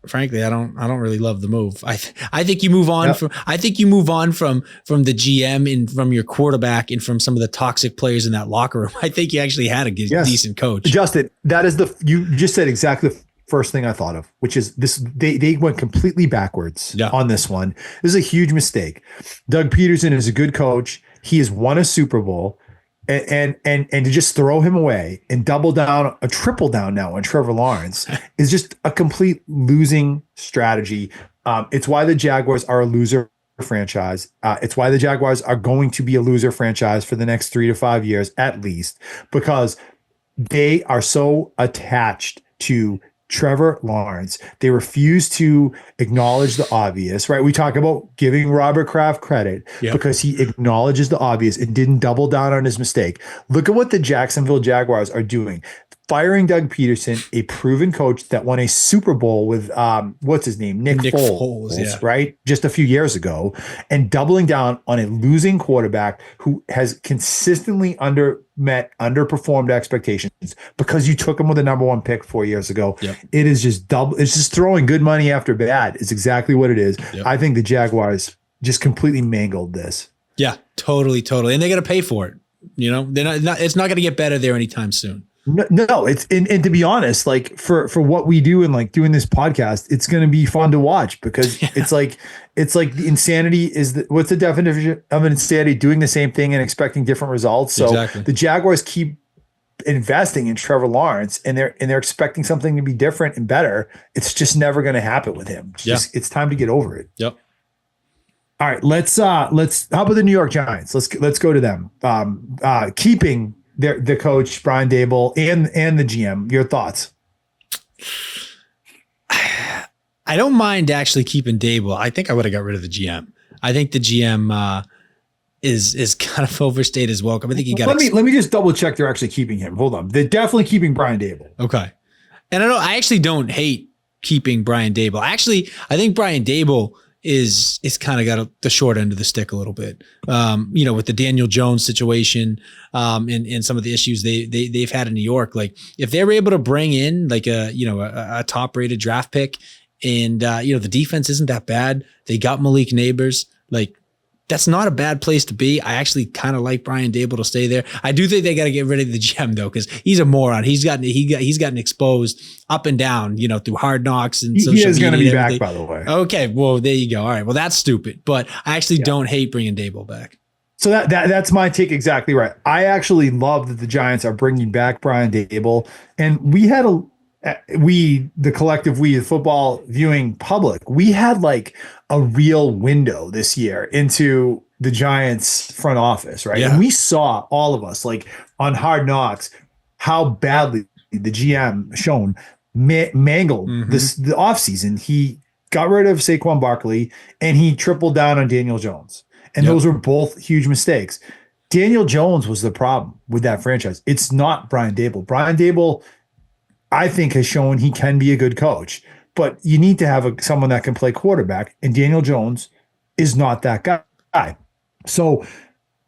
Frankly, I don't really love the move. I think you move on from the GM and from your quarterback and from some of the toxic players in that locker room. I think you actually had a decent coach. Justin, that is you just said exactly the first thing I thought of, which is this. They went completely backwards on this one. This is a huge mistake. Doug Peterson is a good coach. He has won a Super Bowl. And to just throw him away and triple down now on Trevor Lawrence is just a complete losing strategy. It's why the Jaguars are a loser franchise. It's why the Jaguars are going to be a loser franchise for the next 3 to 5 years at least, because they are so attached to Trevor Lawrence. They refuse to acknowledge the obvious, right? We talk about giving Robert Kraft credit because he acknowledges the obvious and didn't double down on his mistake. Look at what the Jacksonville Jaguars are doing. Firing Doug Peterson, a proven coach that won a Super Bowl with, what's his name? Nick Foles, right? Just a few years ago, and doubling down on a losing quarterback who has consistently underperformed expectations because you took him with a number 1 pick 4 years ago. It is just it's just throwing good money after bad. It's exactly what it is. I think the Jaguars just completely mangled this. Yeah, totally. And they're going to pay for it. They're not it's not going to get better there anytime soon. No, it's and to be honest, like for what we do and like doing this podcast, it's going to be fun to watch because it's like the insanity is what's the definition of an insanity? Doing the same thing and expecting different results. So the Jaguars keep investing in Trevor Lawrence and they're expecting something to be different and better. It's just never going to happen with him. It's time to get over it. Yep. All right, let's how about the New York Giants? Let's go to them. Keeping the coach Brian Daboll and the GM. Your thoughts? I don't mind actually keeping Daboll. I think I would have got rid of the GM. I think the GM is kind of overstayed his welcome. I think you got. Let me just double check. They're actually keeping him. Hold on. They're definitely keeping Brian Daboll. Okay, and I actually don't hate keeping Brian Daboll. Actually, I think Brian Daboll is kind of got the short end of the stick a little bit, with the Daniel Jones situation, and some of the issues they've had in New York. Like if they were able to bring in like a top rated draft pick and, the defense isn't that bad. They got Malik Neighbors. Like that's not a bad place to be. I actually kind of like Brian Daboll to stay there. I do think they got to get rid of the GM though, because he's a moron. He's gotten exposed up and down, through Hard Knocks and social media. He is going to be back, by the way. Okay, well there you go. All right, well that's stupid, but I actually don't hate bringing Daboll back. So that's my take exactly right. I actually love that the Giants are bringing back Brian Daboll, and the collective, the football viewing public, we had like a real window this year into the Giants front office, right? And we saw, all of us, like on Hard Knocks, how badly the GM Schoen mangled the offseason. He got rid of Saquon Barkley and he tripled down on Daniel Jones. And those were both huge mistakes. Daniel Jones was the problem with that franchise. It's not Brian Daboll. Brian Daboll, I think, has shown he can be a good coach, but you need to have someone that can play quarterback, and Daniel Jones is not that guy. So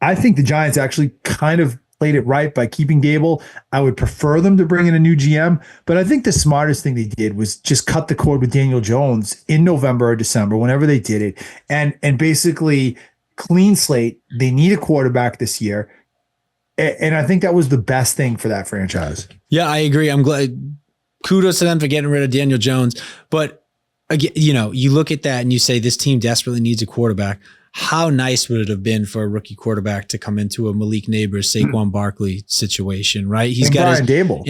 I think the Giants actually kind of played it right by keeping Daboll. I would prefer them to bring in a new GM, but I think the smartest thing they did was just cut the cord with Daniel Jones in November or December, whenever they did it, and basically clean slate. They need a quarterback this year. And I think that was the best thing for that franchise. Yeah, I agree. I'm glad. Kudos to them for getting rid of Daniel Jones. But again, you look at that and you say this team desperately needs a quarterback. How nice would it have been for a rookie quarterback to come into a Malik Neighbors, Saquon Barkley situation, right? He's got Brian Daboll.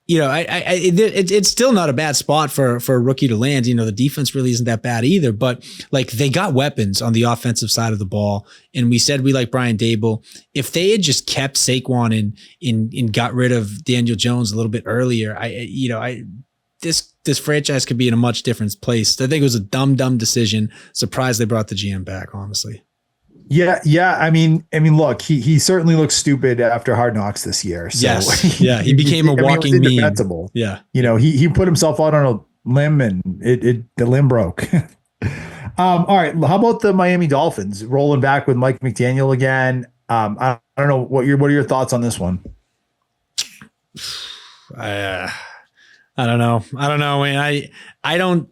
It's still not a bad spot for a rookie to land. The defense really isn't that bad either, but like they got weapons on the offensive side of the ball. And we said we like Brian Daboll. If they had just kept Saquon and got rid of Daniel Jones a little bit earlier, this franchise could be in a much different place. I think it was a dumb decision. Surprised they brought the GM back, honestly. Yeah. I mean, look, he certainly looks stupid after Hard Knocks this year. So Yes. Yeah. He became a walking meme. Indefensible. Yeah. He put himself out on a limb and the limb broke. All right. How about the Miami Dolphins rolling back with Mike McDaniel again? I don't know what are your thoughts on this one? I don't know. I don't.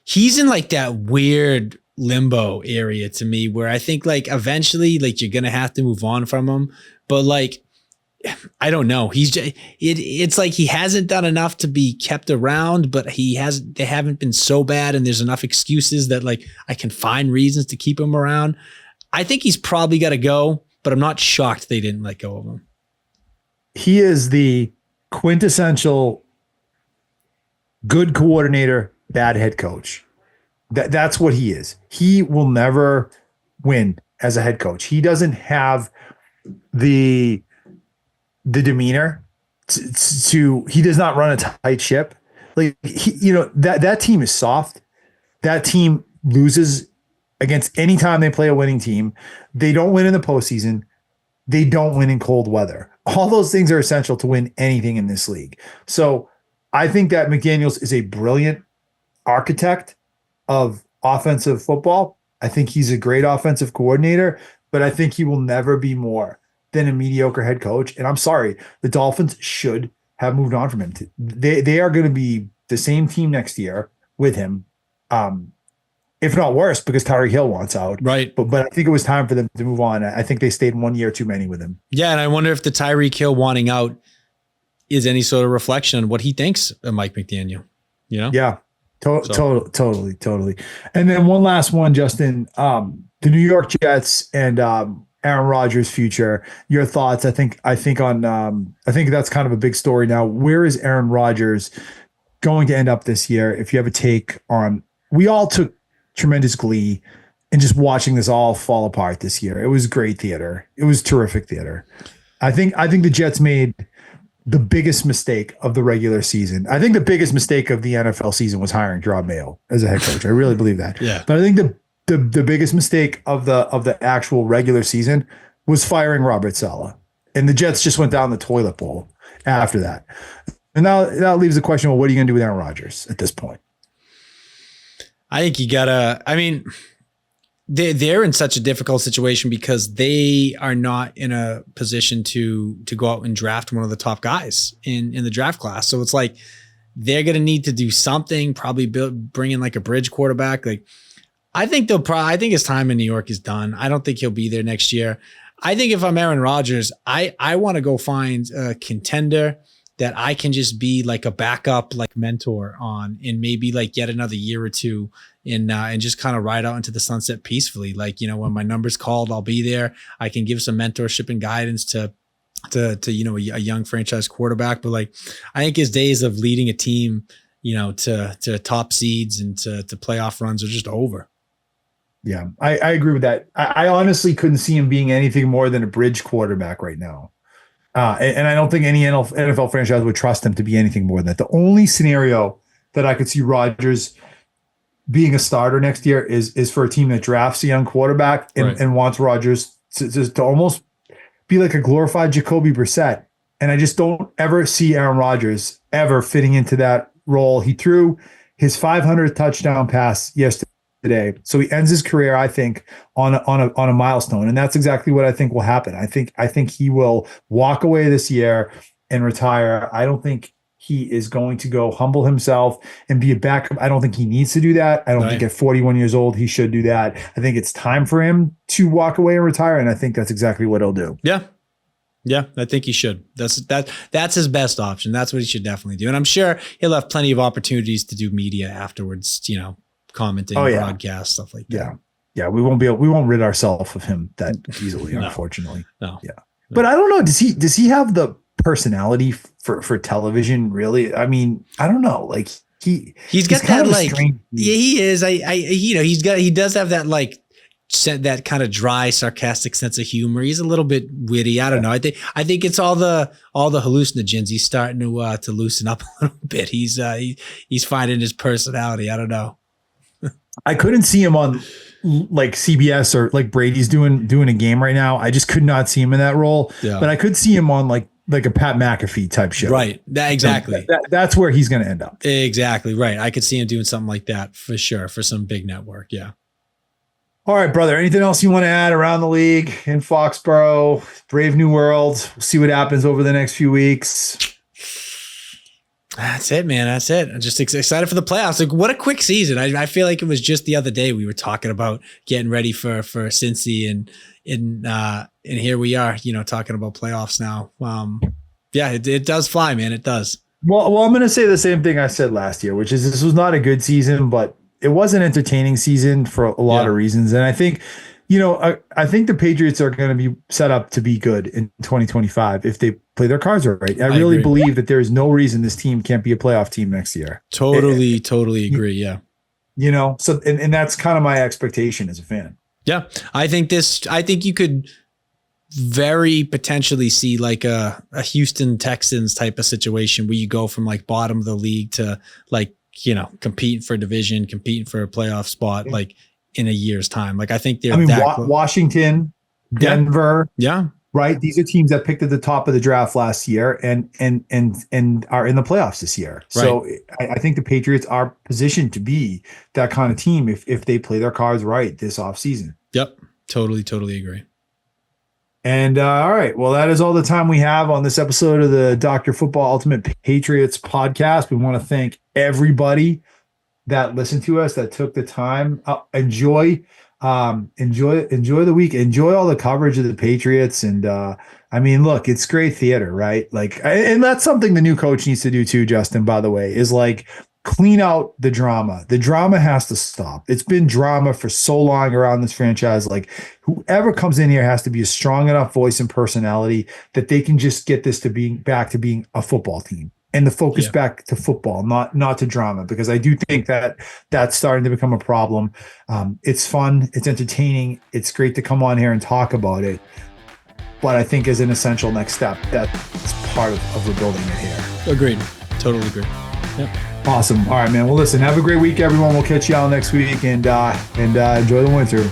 He's in like that weird limbo area to me where I think like eventually like you're gonna have to move on from him, but like I don't know. It's like he hasn't done enough to be kept around, but they haven't been so bad, and there's enough excuses that like I can find reasons to keep him around. I think he's probably got to go, but I'm not shocked they didn't let go of him. He is the quintessential good coordinator, bad head coach. That's what he is. He will never win as a head coach. He doesn't have the demeanor to he does not run a tight ship. Like that team is soft. That team loses against any time they play a winning team. They don't win in the postseason. They don't win in cold weather. All those things are essential to win anything in this league. So I think that McDaniels is a brilliant architect of offensive football. I think he's a great offensive coordinator, but I think he will never be more than a mediocre head coach. And I'm sorry, the Dolphins should have moved on from him. They are going to be the same team next year with him, if not worse, because Tyreek Hill wants out. Right. But I think it was time for them to move on. I think they stayed 1 year too many with him. Yeah, and I wonder if the Tyreek Hill wanting out is any sort of reflection on what he thinks of Mike McDaniel. You know? Yeah. Totally. And then one last one, Justin. The New York Jets and Aaron Rodgers' future. Your thoughts? I think that's kind of a big story now. Where is Aaron Rodgers going to end up this year? If you have a take on, we all took tremendous glee in just watching this all fall apart this year. It was great theater. It was terrific theater. I think the Jets made the biggest mistake of the regular season. I think the biggest mistake of the NFL season was hiring Jerod Mayo as a head coach. I really believe that. Yeah. But I think the biggest mistake of the actual regular season was firing Robert Saleh. And the Jets just went down the toilet bowl after that. And now that leaves the question, well, what are you going to do with Aaron Rodgers at this point? I think they're in such a difficult situation because they are not in a position to go out and draft one of the top guys in the draft class. So it's like they're going to need to do something, probably bring in like a bridge quarterback. Like I think his time in New York is done. I don't think he'll be there next year. I think if I'm Aaron Rodgers, I want to go find a contender that I can just be like a backup, like mentor on, and maybe like get another year or two and just kind of ride out into the sunset peacefully. Like, when my number's called, I'll be there. I can give some mentorship and guidance to a young franchise quarterback. But like, I think his days of leading a team, to top seeds and to playoff runs are just over. Yeah, I agree with that. I honestly couldn't see him being anything more than a bridge quarterback right now. And I don't think any NFL franchise would trust him to be anything more than that. The only scenario that I could see Rodgers being a starter next year is for a team that drafts a young quarterback and wants Rodgers to almost be like a glorified Jacoby Brissett. And I just don't ever see Aaron Rodgers ever fitting into that role. He threw his 500th touchdown pass yesterday, so he ends his career, I think, on a milestone, and that's exactly what I think will happen. I think he will walk away this year and retire. I don't think he is going to go humble himself and be a backup. I don't think he needs to do that. I don't think at 41 years old he should do that. I think it's time for him to walk away and retire, and I think that's exactly what he'll do. Yeah, I think he should. That's his best option. That's what he should definitely do. And I'm sure he'll have plenty of opportunities to do media afterwards, commenting, broadcast, stuff like that. Yeah. We won't rid ourselves of him that easily, unfortunately. No. Yeah. But I don't know. Does he have the personality for television, really? I mean, I don't know. Like he's got that like, yeah, he is. He does have that like that kind of dry, sarcastic sense of humor. He's a little bit witty. I don't know. I think it's all the hallucinogens. He's starting to loosen up a little bit. He's finding his personality. I don't know. I couldn't see him on like CBS or like Brady's doing a game right now. I just could not see him in that role, but I could see him on like a Pat McAfee type show. Right. Exactly. That's where he's going to end up. Exactly. Right. I could see him doing something like that for sure, for some big network. Yeah. All right, brother. Anything else you want to add around the league in Foxborough, Brave New World? We'll see what happens over the next few weeks. That's it, man. That's it. I'm just excited for the playoffs. Like, what a quick season. I feel like it was just the other day we were talking about getting ready for Cincy, and here we are, talking about playoffs now. Yeah, it does fly, man. It does. Well, I'm going to say the same thing I said last year, which is this was not a good season, but it was an entertaining season for a lot of reasons. And I think, I think the Patriots are going to be set up to be good in 2025 if they play their cards right. I really believe that there is no reason this team can't be a playoff team next year. Totally agree. Yeah. So, and that's kind of my expectation as a fan. Yeah. I think you could very potentially see like a Houston Texans type of situation where you go from like bottom of the league to like, competing for a division, competing for a playoff spot, like in a year's time. Like I think they're Washington, Denver. Yeah. Right. These are teams that picked at the top of the draft last year and are in the playoffs this year. Right. So I think the Patriots are positioned to be that kind of team if they play their cards right this offseason. Yep. Totally agree. And all right. Well, that is all the time we have on this episode of the Dr. Football Ultimate Patriots podcast. We want to thank everybody that listened to us, that took the time. Enjoy the week. Enjoy all the coverage of the Patriots. And look, it's great theater, right? Like, and that's something the new coach needs to do too, Justin, by the way, is like clean out the drama. The drama has to stop. It's been drama for so long around this franchise. Like whoever comes in here has to be a strong enough voice and personality that they can just get this to being back to being a football team. And the focus back to football, not to drama, because I do think that that's starting to become a problem. It's fun. It's entertaining. It's great to come on here and talk about it. But I think as an essential next step, that's part of rebuilding it here. Agreed. Totally agree. Yep. Awesome. All right, man. Well, listen, have a great week, everyone. We'll catch you all next week and enjoy the winter.